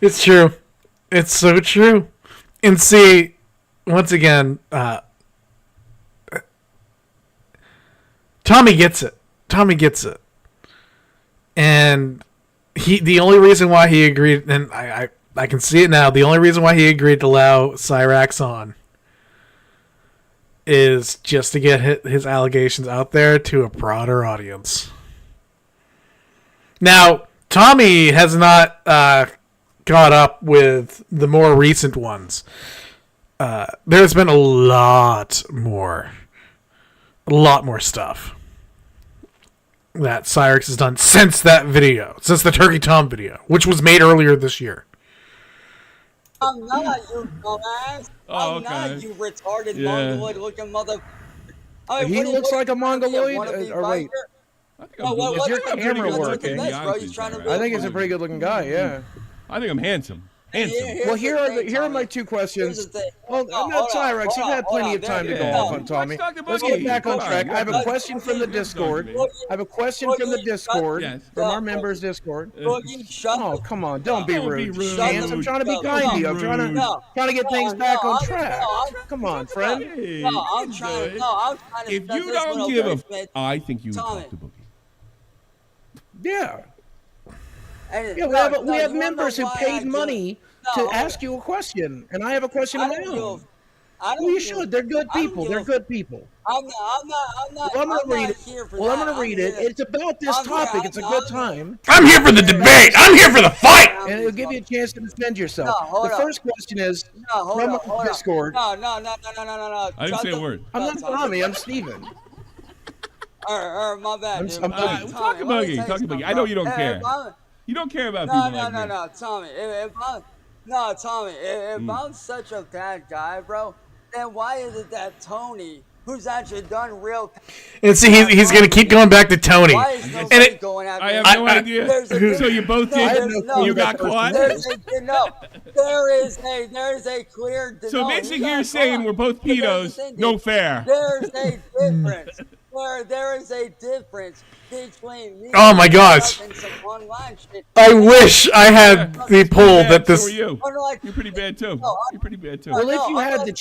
It's true. It's so true. And see, once again, Tommy gets it. And the only reason why he agreed, and I can see it now, the only reason why he agreed to allow Cyraxx on is just to get his allegations out there to a broader audience. Now, Tommy has not caught up with the more recent ones. There's been a lot more stuff that Cyraxx has done since that video, since the Turkey Tom video, which was made earlier this year. I'm not, you dumbass. I'm not, you retarded mongoloid-looking mother. He looks like a mongoloid. Or wait, Is your camera working? I think he's a pretty good-looking guy. Yeah. I think I'm handsome. Well, here are my two questions. Well, not Cyraxx. You've had plenty of time to go off on Tommy. Let's get back on track. I have a question from the Discord. From our members' Discord. Oh, come on! Don't be rude. Chance, I'm trying to be kind to you. I'm trying to get things back on track. Come on, friend. I'm trying to. If you don't give a, I think you would talk to Boogie. Yeah. Yeah, we have members who paid money to ask you a question, and I have a question of my own. Well, you should. They're good people. They're good people. I'm not. Well, I'm gonna read it. It's about this topic. It's a good time. I'm here for the debate. I'm here for the fight. And it'll give you a chance to defend yourself. The first question is from Discord. No. I didn't say a word. I'm not Tommy. I'm Steven. My bad. Talk about Boogie. I know you don't care. You don't care about people like me. No, Tommy. If I'm such a bad guy, bro, then why is it that Tony, who's actually done real... And see, he's going to keep going back to Tony. Why is nobody going after I have no idea. So you both did? You got caught? There is a clear... So basically you're saying we're both pedos, no fair. There's a difference. There is a difference between me oh my gosh! and some online shit. I wish I had the poll that this. So are you. You're pretty bad too. You're pretty bad too. Well, if you had the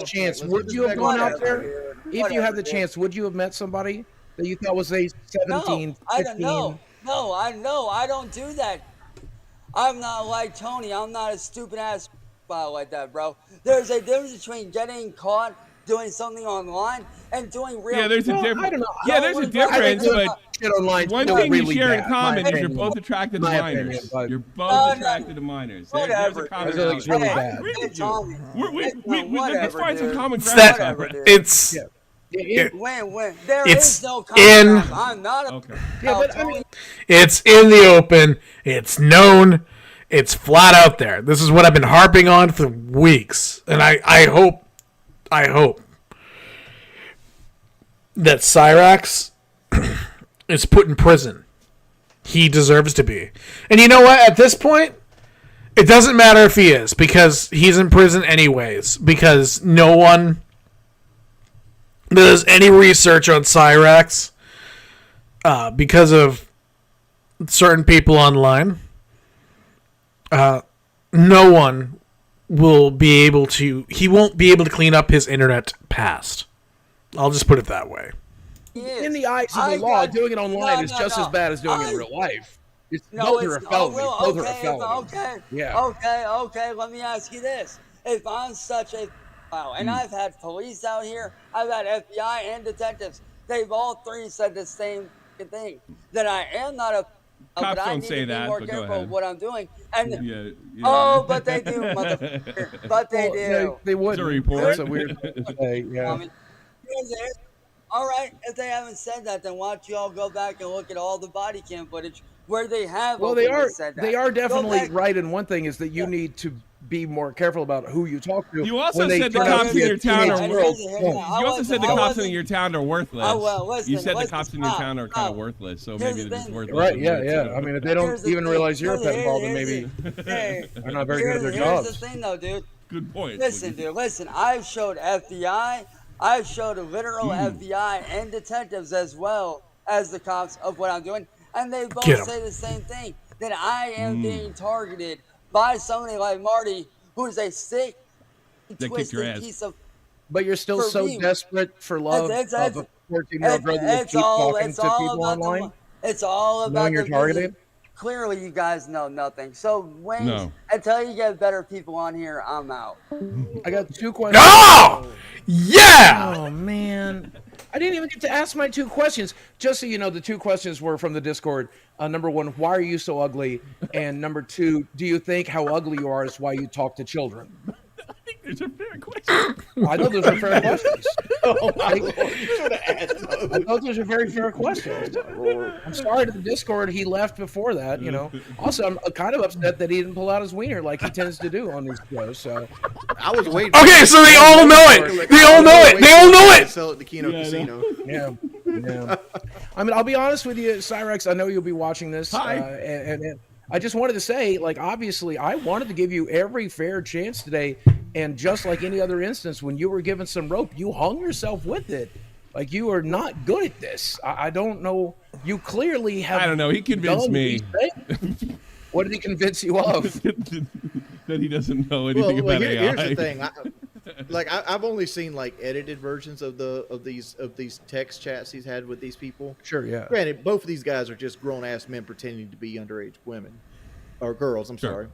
chance, would you have gone out there? If you had the chance, would you have met somebody that you thought was a 17, 15? No, I don't do that. I'm not like Tony. I'm not a stupid ass like that, bro. There's a difference between getting caught doing something online and doing real. Yeah, there's a difference. I don't know. Yeah, there's a difference, but one thing you share in common is you're both attracted to minors. You're both attracted to minors. There's a common ground. It's really bad. Let's find some common ground. It's there it's is no common ground. I'm not a... Okay. Yeah, but I mean, it's in the open. It's known. It's flat out there. This is what I've been harping on for weeks, and I hope that Cyraxx is put in prison. He deserves to be. And you know what? At this point, it doesn't matter if he is, because he's in prison anyways. Because no one does any research on Cyraxx because of certain people online. No one will be able to... He won't be able to clean up his internet past. I'll just put it that way. In the eyes of the law, doing it online is just as bad as doing it in real life. Both are a felony. Okay. Yeah. Okay. Let me ask you this: if I'm such a and I've had police out here, I've had FBI and detectives. They've all three said the same thing, that I am not a... Cops but I don't need say to be that, more but go careful ahead. of what I'm doing. And Yeah. oh, but they do, motherfucker. But they do. They would. It's a report. That's a weird thing to say, yeah. All right, if they haven't said that, then why don't you all go back and look at all the body cam footage where they have said that. They are definitely right, and one thing is that you need to be more careful about who you talk to. You also said the cops in your town are You also said the cops in your town are worthless. You said the cops in your town are kind of worthless, so maybe they're just worthless. Right, yeah. I mean, if they don't even realize you're a pedophile, then maybe they're not very good at their jobs. Here's the thing, though, dude. Good point. Listen. I've showed FBI. I've showed literal FBI and detectives as well as the cops of what I'm doing, and they both say the same thing, that I am being targeted by somebody like Marty, who is a sick, twisted piece of... But you're still so desperate for love of a 14-year-old girl that you keep talking to people online? It's all about knowing you're targeted? Clearly, you guys know nothing. So until you get better people on here, I'm out. I got two questions. Oh! Yeah! Oh, man. I didn't even get to ask my 2 questions. Just so you know, the 2 questions were from the Discord. Number 1, why are you so ugly? And number 2, do you think how ugly you are is why you talk to children? I think those are fair questions. I know those are fair questions. Oh my lord! You should have asked those. I thought those are very fair questions. I'm sorry to the Discord. He left before that, you know. Also, I'm kind of upset that he didn't pull out his wiener like he tends to do on these shows. So I was waiting. Okay, so they all know it. They all know it. They all know it. Sell at the Keno Casino. yeah. I mean, I'll be honest with you, Cyraxx. I know you'll be watching this, and I just wanted to say, like, obviously, I wanted to give you every fair chance today, and just like any other instance, when you were given some rope, you hung yourself with it. Like, you are not good at this. I don't know. You clearly have. I don't know. He convinced me. What did he convince you of? That he doesn't know anything about AI. Here's the thing. I've only seen like edited versions of these text chats he's had with these people. Sure, yeah. Granted, both of these guys are just grown ass men pretending to be underage women or girls. I'm sorry.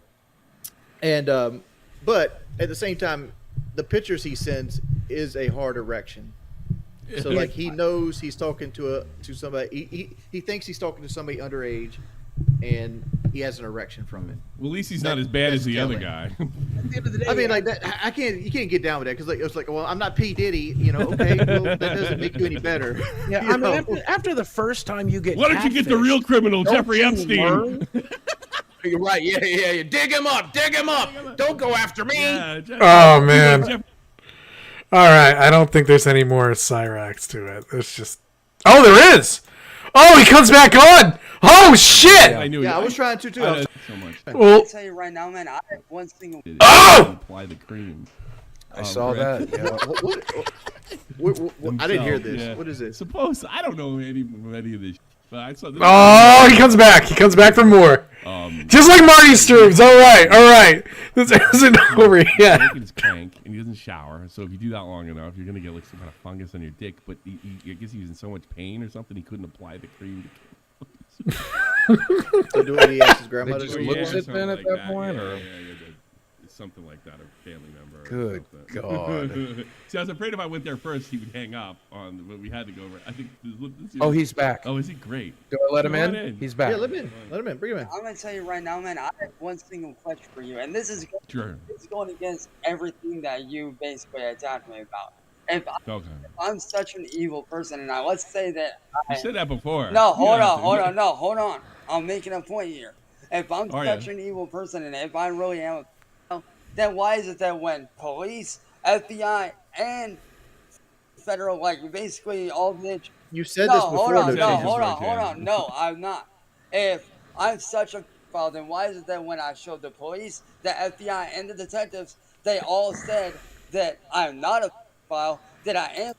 And but at the same time, the pictures he sends is a hard erection. So like he knows he's talking to somebody. He thinks he's talking to somebody underage, and he has an erection from it. Well, at least he's not as bad as the other guy. At the end of the day, I mean, like that. You can't get down with that because like, it was like, well, I'm not P Diddy, you know. Okay, well, that doesn't make you any better. Yeah, I mean, after the first time you get, Why don't you get the real criminal, Jeffrey Epstein? You're right. Yeah. Dig him up. Don't go after me. Yeah, Oh man. All right, I don't think there's any more Cyraxx to it. There's just. Oh, there is. Oh, he comes back on. Oh shit! I knew. Yeah, I was trying to too. I know so much. Well, I'll tell you right now, man. I have one single. Oh! Apply the cream. I saw that. Yeah. I didn't hear this. Yeah. What is this? Suppose I don't know any of this, but I saw this. Oh, he comes back. He comes back for more. Just like Marty's streams. All right. This isn't over yet. Making his crank, and he doesn't shower. So if you do that long enough, you're gonna get like some kind of fungus on your dick. But I guess he was in so much pain or something, he couldn't apply the cream. So do what he asked his grandmother Just to do? looks at Ben at that point, or something like that, a family member. Good God. See, I was afraid if I went there first, he would hang up on what we had to go over. I think. Oh, he's back. Oh, is he great? Do I let him in? He's back. Yeah, let him in. Bring him in. I'm gonna tell you right now, man. I have one single question for you, and this is going against everything that you basically attacked me about. If I'm such an evil person, and let's say that you said that before. No, hold on. I'm making a point here. If I'm such an evil person, and if I really am, then why is it that when police, FBI, and federal, like basically all the you said this before. Hold on. No, I'm not. If I'm such a foul, then why is it that when I showed the police, the FBI, and the detectives, they all said that I'm not a file, that I am?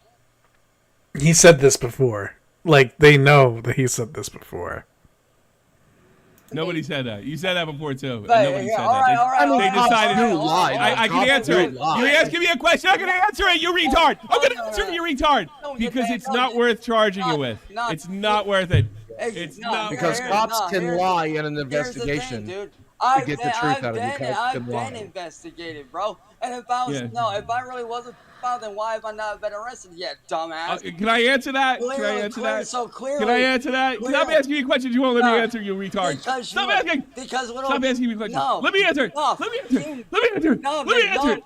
He said this before. Like, they know that he said this before. Nobody said that. You said that before too. But, nobody said all that. right. They decided. You lied. I can answer it. You asking me a question? I'm gonna answer it. You retard. I'm gonna answer it. You retard. Because it's not worth charging you with. It's not worth it. It's not because cops can lie in an investigation. Dude. To get the truth out of you, I've been investigated, bro. And if I was if I really wasn't foul, then why have I not been arrested yet, dumbass? Can I answer that? Clearly, Can I answer that? So clearly, can I answer that? Stop asking me questions you won't let me answer, you retard. Stop asking. Stop asking me questions. No. Let me answer. No. Let me answer. Let me answer. No, Let me answer.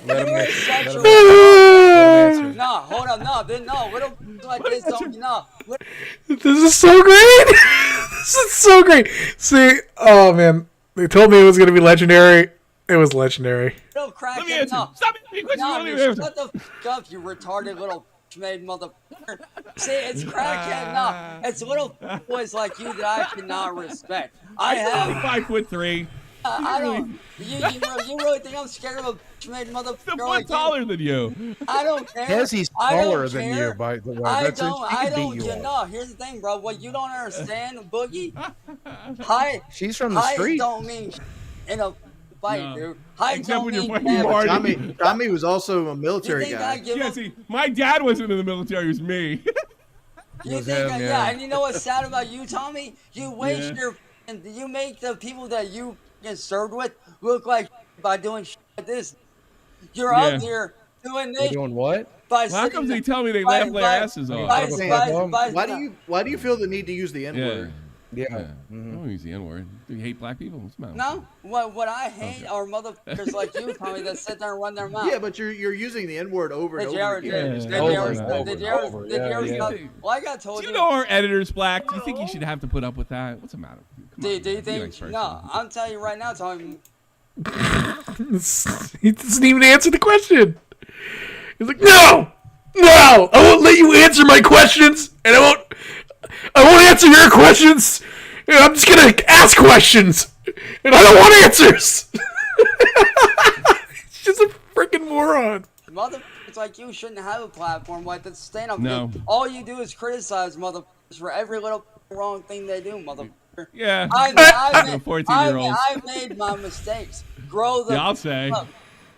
Let him answer. No, hold on. No. We don't like this. No. This is so great. This is so great. See, oh man, they told me it was gonna be legendary. It was legendary. Little crackhead. Let me answer. No. Stop asking me questions. No, shut the f up, you retarded little made motherfucker. See, it's crackhead. No, it's little boys like you that I cannot respect. I'm 5'3". I don't. You really think I'm scared of a made motherfucker? I'm like taller than you. I don't care. He's taller than you, by the way. I don't. No, here's the thing, bro. What you don't understand, Boogie. She's from the street. Don't mean in a fight, dude. Except when you're fighting never. Tommy was also a military guy. Yeah, see, my dad wasn't in the military. It was me. You think? And you know what's sad about you, Tommy? You waste you make the people that you get served with look like by doing shit like this. You're up here doing They're this. doing what? By Well, how come they sitting- tell me they by- laugh their by- asses off? by- Saying, Why do you feel the need to use the N Yeah. word? Yeah. I don't use the N-word. Do you hate black people? What's the matter? No, what I hate are motherfuckers like you, Tommy, that sit there and run their mouth. Yeah, but you're using the N word over and Did you over ever? again. Did It's you never ever? over. Did you ever? Well, I got told Do you. you know our editor's black? Do you think you should have to put up with that? What's the matter with you? Come on, Do you man. Be think? nice person. No, I'm telling you right now, Tommy. He doesn't even answer the question. He's like, no, I won't let you answer my questions, and I won't answer your questions. And I'm just gonna ask questions, and I don't want answers. He's just a freaking moron. Motherfuckers like you shouldn't have a platform like this stand-up. No. All you do is criticize motherfuckers for every little wrong thing they do, motherfucker. Yeah. I've 14-year-olds. made my mistakes. Grow them. Yeah, I'll say. up.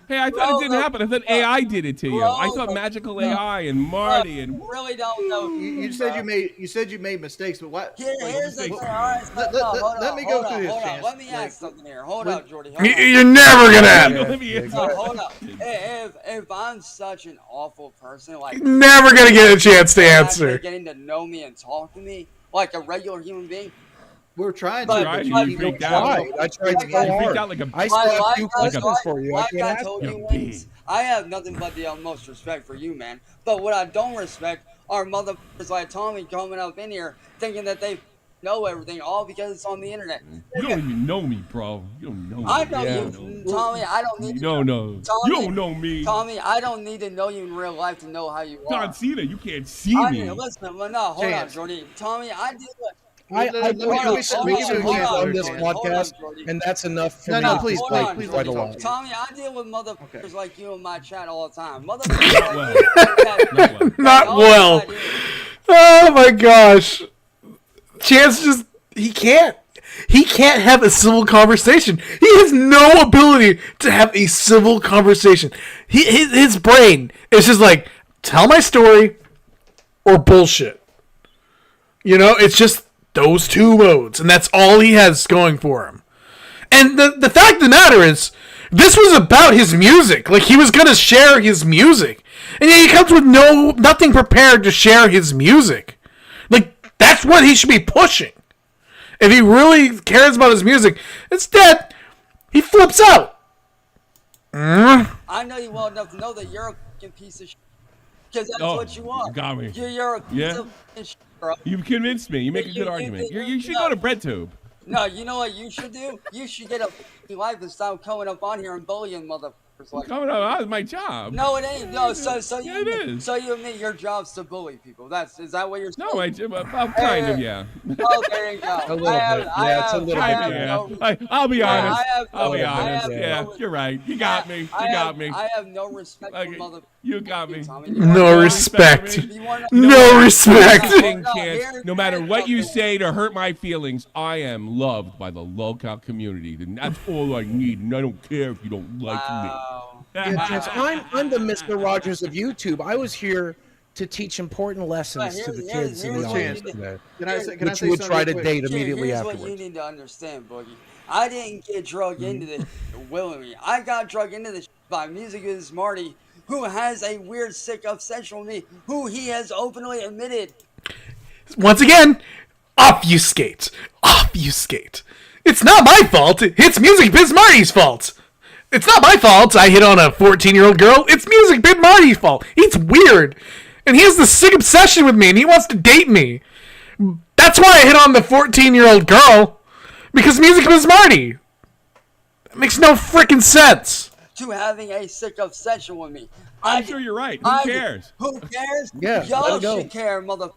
Hey, I thought it didn't happen. I thought AI did it to you. Bro, I thought magical AI and Marty and Really don't know. You said you made mistakes, but what? Here's the thing. All right, Let me go through this, Chance. Let me ask something here. Hold up, Jordy. You're never gonna have it. Let me answer. No, hold up. If I'm such an awful person, like Never gonna get a chance to actually answer. getting to know me and talk to me like a regular human being, We're trying But- to. Tried, but you freaked out. I tried to You go freaked hard. out like a I still have two like questions for you. I like can't I ask told you. you, Wings, I have nothing but the utmost respect for you, man. But what I don't respect are motherfuckers like Tommy coming up in here thinking that they know everything, all because it's on the internet. You don't even know me, bro. You don't know me. I know Yeah. you, Tommy. I don't need You to don't know. Tommy, You don't know me. Tommy, I don't need to know you in real life to know how you are. John Cena, you can't see I me. mean, listen, well, no, hold on, Chance. Jordy. Tommy, I deal with. I Let me- put let me- some let me research give you a chance on to this understand. podcast, Hold on, Jordy. and that's enough for No, me no, to please, Hold please, on, please, quite a let me lot. talk. Tommy, I deal with motherfuckers Okay. like you in my chat all the time. Motherfuckers Not like well. you. that- Not all well. that is- Oh my gosh. Chance just he can't have a civil conversation. He has no ability to have a civil conversation. His brain is just like, tell my story or bullshit. You know, it's just those two modes, and that's all he has going for him. And the fact of the matter is, this was about his music. Like, he was gonna share his music, and yet he comes with nothing prepared to share his music. Like, that's what he should be pushing. If he really cares about his music, instead, he flips out. I know you well enough to know that you're a fucking piece of shit. Because that's Oh, what you are. you got me. You're a piece Yeah. of fucking shit, bro. You've convinced me. You make a good argument. You should go to BreadTube. No, you know what you should do? You should get a fucking life and stop coming up on here and bullying motherfuckers like Coming up, that was my job. No, it ain't. No, so Yeah, it is. So you admit your job's to bully people. Is that what you're saying? No, kind of, yeah. Oh, there you go. A little bit. Yeah, it's a little Kind bit. of, yeah. I'll be honest. I'll be I honest. have Yeah, no- you're right. You got me. You got me. I have no respect for Okay, motherfuckers. you got me. Tommy. No respect. You wanna- No respect. Thing, No, Chance, here's- no matter here's what you something. say to hurt my feelings, I am loved by the Lolcow community. And that's all I need, and I don't care if you don't like Wow. Yeah, Chance, I'm the Mr. Rogers of YouTube. I was here to teach important lessons to the kids in the here's audience what you today, Can I say which you would something try real to quick? date immediately Here's what you afterwards. need to understand, Boogie. I didn't get drugged into this willingly. I got drugged into this by Music is Marty, who has a weird sick obsession with me, who he has openly admitted. Once again, obfuscate. It's not my fault. It's Music Biz Marty's fault. It's not my fault I hit on a 14-year-old girl. It's Music Biz Marty's fault. He's weird. And he has this sick obsession with me, and he wants to date me. That's why I hit on the 14-year-old girl. Because Music Biz Marty. That makes no freaking sense. To having a sick obsession with me. I'm sure you're right. Who cares? Who cares? Yeah, let Y'all it go. should care, motherfucker.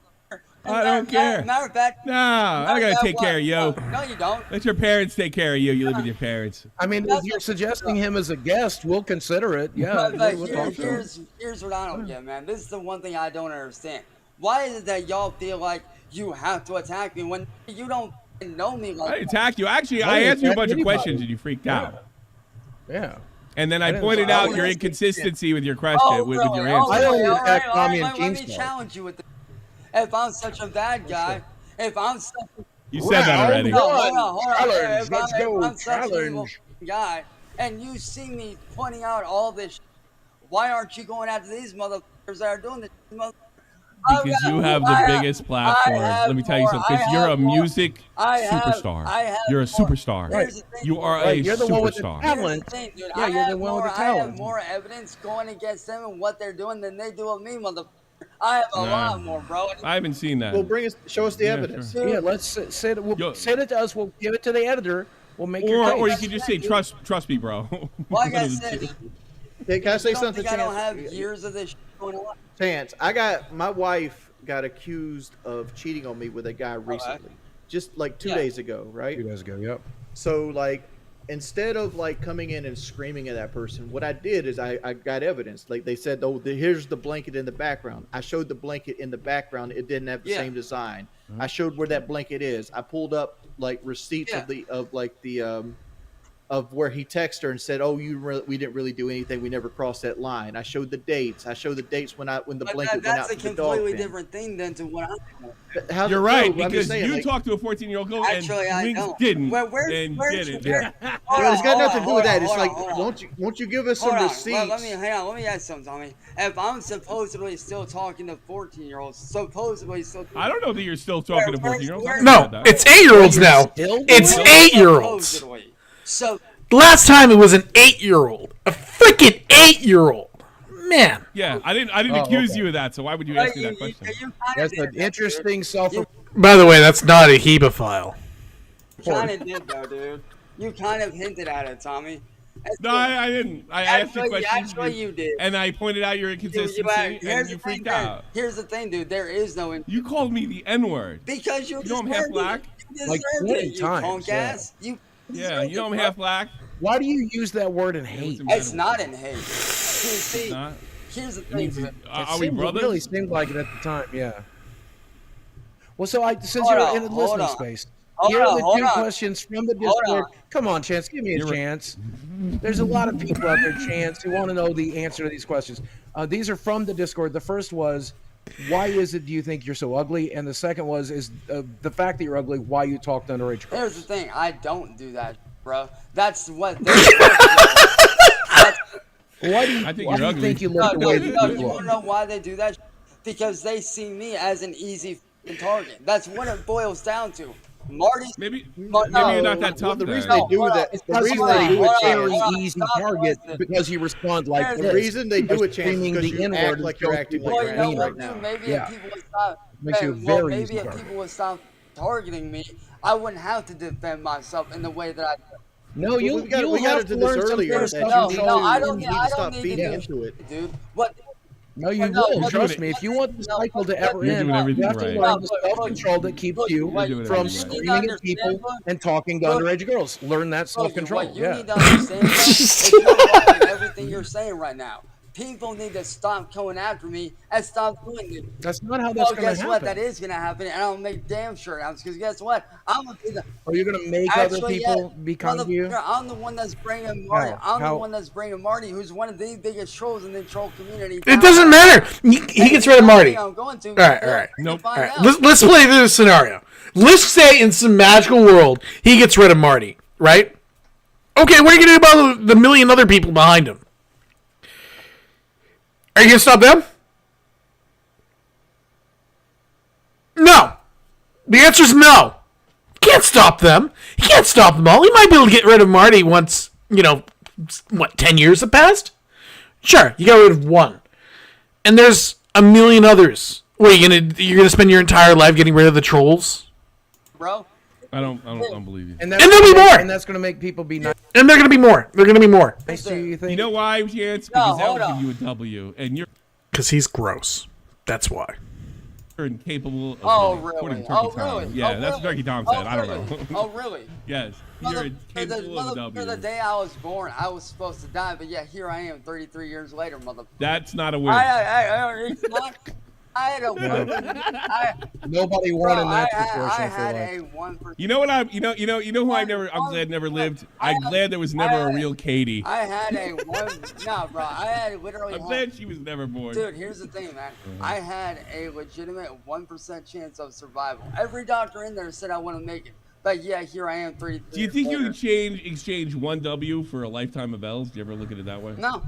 I don't care. Matter of fact, No, I gotta take care of you. No, you don't. Let your parents take care of you. You live with your parents. I mean, if you're suggesting him as a guest, we'll consider it. Yeah, But we'll talk to him. here's what I don't get, man. This is the one thing I don't understand. Why is it that y'all feel like you have to attack me when you don't know me I like didn't attack you. Actually, I I didn't asked you a attack bunch of anybody. questions and you freaked out. Yeah. And then I didn't pointed attack out your you. inconsistency with your question, Oh, with really? your Oh, answer. I only really? attack All Tommy right, and let me Keemstar. challenge you with this. If I'm such a bad guy, if I'm such a You said that already. No, hold on. Challenge. If Let's I'm go. such an evil Challenge. guy, and you see me pointing out all this, Why aren't you going after these motherfuckers that are doing this? Because you have the biggest platform. Let me tell you something. Because you're a music superstar. You're a superstar. You are a You're the one with the superstar. talent. Yeah, you're the one with the I have talent. more evidence going against them and what they're doing than they do with me, motherfucker. I have a lot more, bro. I haven't seen that. Well, show us the evidence. Sure. Yeah, let's send it to us. We'll give it to the editor. We'll make your case. Or you can just say, trust me, bro. Like I said, Hey, can I say something? I don't have years of this shit going on. Chance, my wife got accused of cheating on me with a guy recently, just like 2 days ago, right? 2 days ago, yep. So like, instead of like coming in and screaming at that person, what I did is I got evidence. Like they said, oh, here's the blanket in the background. I showed the blanket in the background. It didn't have the same design. I showed where that blanket is. I pulled up like receipts of where he texted her and said, "Oh, we didn't really do anything. We never crossed that line." I showed the dates. I showed the dates when the blanket went out to the dog. That's a completely different thing than to what I'm. You're right, because you talked to a 14-year-old girl and Winks didn't. It's got nothing to do with that. It's like, won't you give us some receipts? Well, let me ask something, Tommy. If I'm supposedly still talking to 14-year-olds, I don't know that you're still talking to 14-year-olds. No, it's 8-year-olds now. It's 8-year-olds. So last time it was an 8-year-old, a freaking 8-year-old. Man. Yeah, I didn't accuse you of that. So why would you ask me that question? That's an interesting By the way, that's not a hebephile. You kind of did though, dude. You kind of hinted at it, Tommy. No, I didn't. I asked you questions. Actually, you did. And I pointed out your inconsistency, and you freaked out. Here's the thing, dude. There is no. You called me the N-word. Because you know I'm half black. Like 20 times. Yeah, you know I'm half black. Why do you use that word in hate? It's not in hate. See, here's the thing. Are we brothers? It really seemed like it at the time, yeah. Well, since you're in the listening space, here are the two questions from the Discord. Come on, Chance, give me a chance. There's a lot of people out there, Chance, who want to know the answer to these questions. These are from the Discord. The first was, why is it do you think you're so ugly? And the second was, is the fact that you're ugly, why you talk to underage girls? Here's the thing. I don't do that, bro. That's what Why do you think you look the way you look? You want to know why they do that? Because they see me as an easy target. That's what it boils down to. Marty's maybe you're not that tough. The reason they do that, the reason they do it, very easy target because you respond like the reason they do it, Chance, because you act like you're acting like you're mean right now. Maybe if people would stop, maybe if people would stop targeting me, I wouldn't have to defend myself in the way that I do. No, we got to do this earlier. No, I don't need to do it, dude. What? No, you will. Trust me. If you want the cycle to ever end, you have to learn the self-control that keeps you from screaming at people and talking to underage girls. Learn that self-control. What you need to understand is you're wrong in everything you're saying right now. People need to stop coming after me and stop doing it. That's not how that's going to happen. Guess what? That is going to happen, and I'll make damn sure happens. Because guess what? I'm going to be the. Are you going to make other people be kind to you? I'm the one that's bringing Marty. The one that's bringing Marty, who's one of the biggest trolls in the troll community. It doesn't matter. He gets rid of Marty. I'm going to. All right. Nope. All right. Let's play this scenario. Let's say in some magical world he gets rid of Marty, right? Okay, what are you going to do about the million other people behind him? Are you going to stop them? No. The answer is no. You can't stop them. You can't stop them all. He might be able to get rid of Marty once, 10 years have passed? Sure, you got rid of one. And there's a million others. What, you're gonna spend your entire life getting rid of the trolls? Bro. I don't believe you. And there'll be more. And that's going to make people be nice. And they're going to be more. They're going to be more. Nice to you, think? You know why, Chance? Because that will give you a W. And you're... Because he's gross. That's why. You're incapable of... Really? Yeah, that's what Turkey Tom said. I don't know. Oh, really? Yes. You're incapable of a W. For the day I was born, I was supposed to die. But yeah, here I am 33 years later, mother... That's not a win. I had a 1%. Nobody won in that proportion. I had a 1%. You know what? I'm glad never lived. I'm glad there was never a real Katie. I had a 1. No, bro. I had literally. I'm glad she was never born. Dude, here's the thing, man. I had a legitimate 1% chance of survival. Every doctor in there said I wouldn't make it. But yeah, here I am 33. Do you think you would exchange one W for a lifetime of L's? Do you ever look at it that way? No.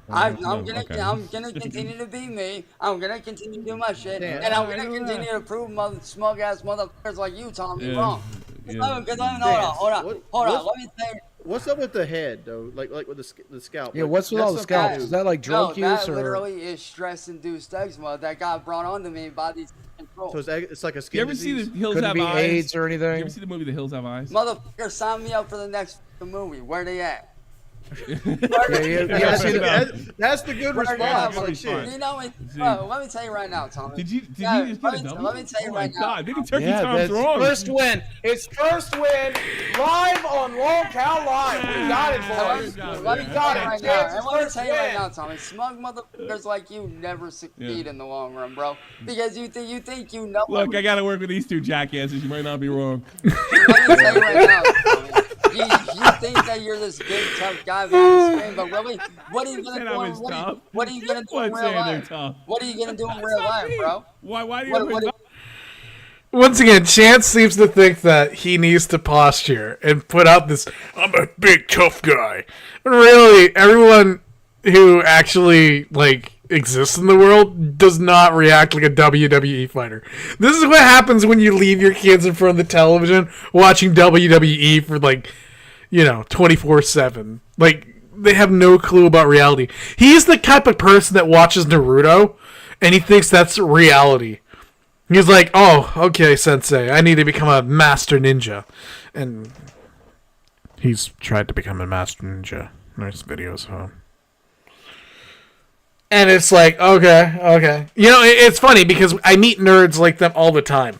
I'm gonna continue to be me. I'm gonna continue to do my shit, and I'm gonna continue to prove smug ass motherfuckers like you, Tommy, wrong. Hold on. Let me tell you. What's up with the head though? Like with the scalp? Yeah, what's with all the scalps? Is that like drug use that or? literally is stress-induced eczema that got brought onto me by these controls. So it's like a skin You ever disease? see the Hills Could it Have be Eyes? AIDS or anything? You ever see the movie The Hills Have Eyes? Motherfucker, sign me up for the next movie. Where they at? Yeah, That's the good response. Like, shit. You know, let me tell you right now, Tommy. Did you just get a double? Let me tell you right now. God, maybe Turkey Yeah, Tom's that's wrong. first win. It's first win live on Lolcow Live. We got it, boys. Let me got tell you it. right now. It's And let me first tell you right win. now, Tommy. Smug motherfuckers like you never succeed in the long run, bro. Because you think you know. Look, I gotta work with these two jackasses. You might not be wrong. Let me tell you right now, Tommy. You think that you're this big tough guy behind the screen, but really, what are you gonna do? What are you gonna do in real life? What are you gonna do in real life, bro? Why do you? Once again, Chance seems to think that he needs to posture and put out this, I'm a big tough guy. But really, everyone who actually, like, exists in the world does not react like a WWE fighter. This is what happens when you leave your kids in front of the television watching WWE for, like, 24/7. Like, they have no clue about reality. He's the type of person that watches Naruto, and he thinks that's reality. He's like, oh, okay, sensei, I need to become a master ninja. And he's tried to become a master ninja. There's videos of him. And it's like, okay. It's funny because I meet nerds like them all the time.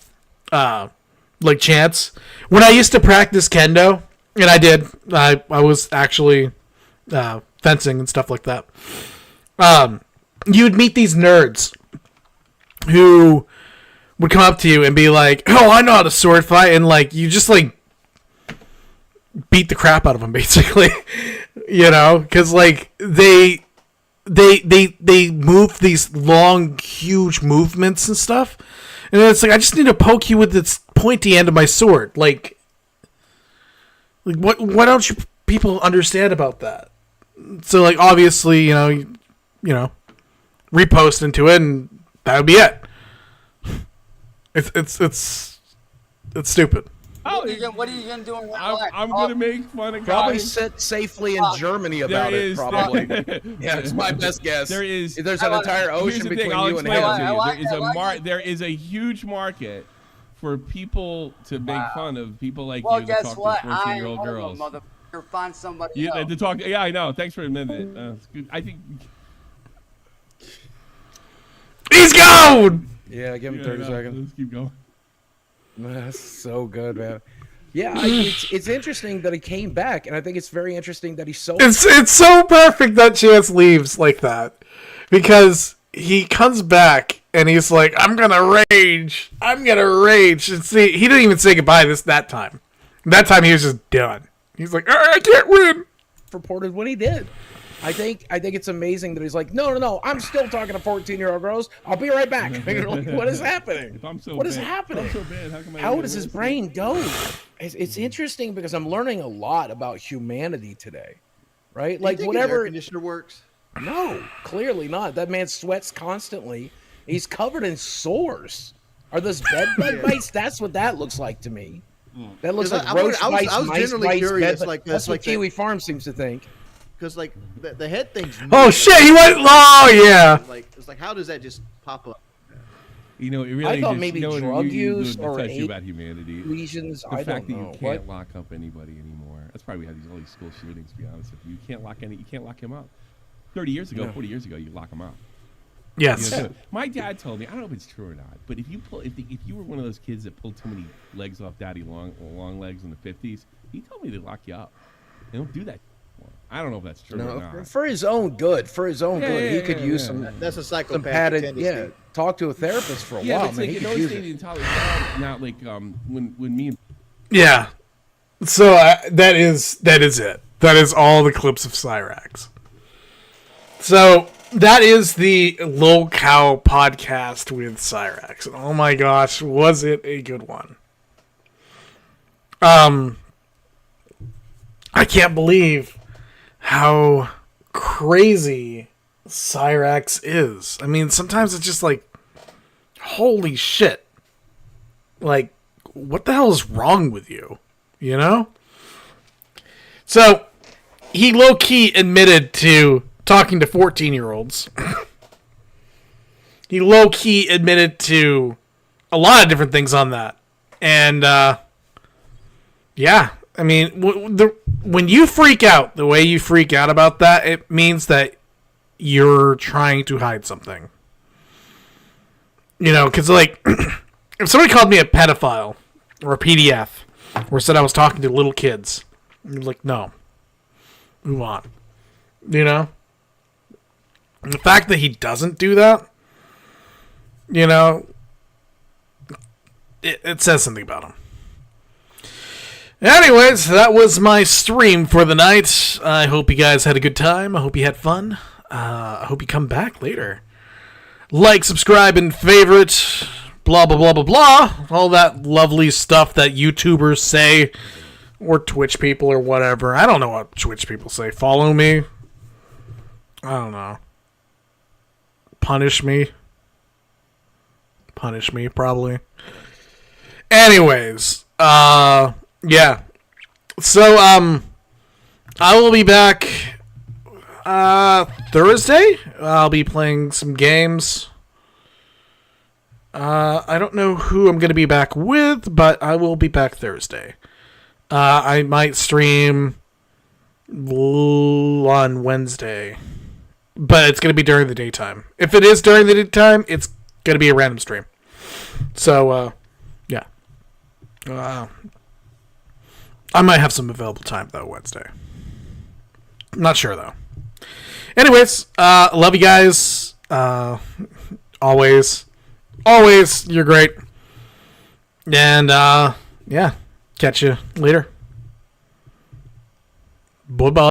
Like Chance. When I used to practice kendo, and I did, I was actually fencing and stuff like that. You'd meet these nerds who would come up to you and be like, oh, I know how to sword fight, and like you just like beat the crap out of them, basically. Because like they move these long, huge movements and stuff, and it's like I just need to poke you with this pointy end of my sword. Like what don't you people understand about that? So like obviously repost into it, and that would be it. It's stupid. What are you gonna do in real life? I'm gonna make fun of Probably guys. sit safely in Germany about it. Probably. Yeah, it's my best guess. There's an entire ocean between you and him. There is a huge market for people to make fun of people like you that talk to 14-year-old girls. Motherfucker, find somebody else. To talk. Yeah, I know. Thanks for admitting it. It's good. I think he's gone. Yeah, give him 30 seconds. Let's keep going. That's so good, man. Yeah, it's interesting that he came back, and I think it's very interesting that he's so. It's so perfect that Chance leaves like that, because he comes back and he's like, I'm gonna rage. And see, he didn't even say goodbye that time. That time he was just done. He's like, I can't win. Reported when he did. I think it's amazing that he's like, no, I'm still talking to 14-year-old girls. I'll be right back. Like, what is happening? What is happening? How does his brain go? It's interesting because I'm learning a lot about humanity today, right? Like whatever. Air conditioner works. No, clearly not. That man sweats constantly. He's covered in sores. Are those bed bug bites? That's what that looks like to me. That looks like roach bites, I was mice generally bites, curious. bed, Like that's what like Kiwi Farm seems to think. Because like the head thing's. Oh shit! He went. Oh yeah. Like it's like, how does that just pop up? It really I thought just, maybe drug use or touch you about humanity. lesions. The I fact don't that know. you can't lock up anybody anymore. That's probably we have all these school shootings. To be honest with you, you can't lock him up. 30 years ago, 40 years ago, you lock him up. Yes. My dad told me, I don't know if it's true or not, but if you were one of those kids that pulled too many legs off daddy long legs in the 50s, he told me they'd lock you up. They don't do that anymore. I don't know if that's true or not. For his own good. He could use some. That's a psychopath. Some padded. Talk to a therapist for a while. But he could use it. Not like when me and. Yeah. So that is it. That is all the clips of Cyraxx. So that is the Lolcow podcast with Cyraxx. Oh my gosh, was it a good one? I can't believe how crazy Cyraxx is. I mean, sometimes it's just like, holy shit. Like, what the hell is wrong with you? You know? So, he low-key admitted to talking to 14-year-olds. He low-key admitted to a lot of different things on that. And, yeah. I mean, when you freak out the way you freak out about that, it means that you're trying to hide something. You know, because, like, if somebody called me a pedophile or a PDF or said I was talking to little kids, you're like, no. Move on. You know? And the fact that he doesn't do that, you know, it says something about him. Anyways, that was my stream for the night. I hope you guys had a good time. I hope you had fun. I hope you come back later. Like, subscribe, and favorite. Blah, blah, blah, blah, blah. All that lovely stuff that YouTubers say. Or Twitch people or whatever. I don't know what Twitch people say. Follow me. I don't know. Punish me. Punish me, probably. Anyways, yeah. So, I will be back, Thursday. I'll be playing some games. I don't know who I'm going to be back with, but I will be back Thursday. I might stream on Wednesday, but it's going to be during the daytime. If it is during the daytime, it's going to be a random stream. So, yeah. I might have some available time, though, Wednesday. I'm not sure, though. Anyways, love you guys. Always. Always, you're great. And, yeah. Catch you later. Bye-bye.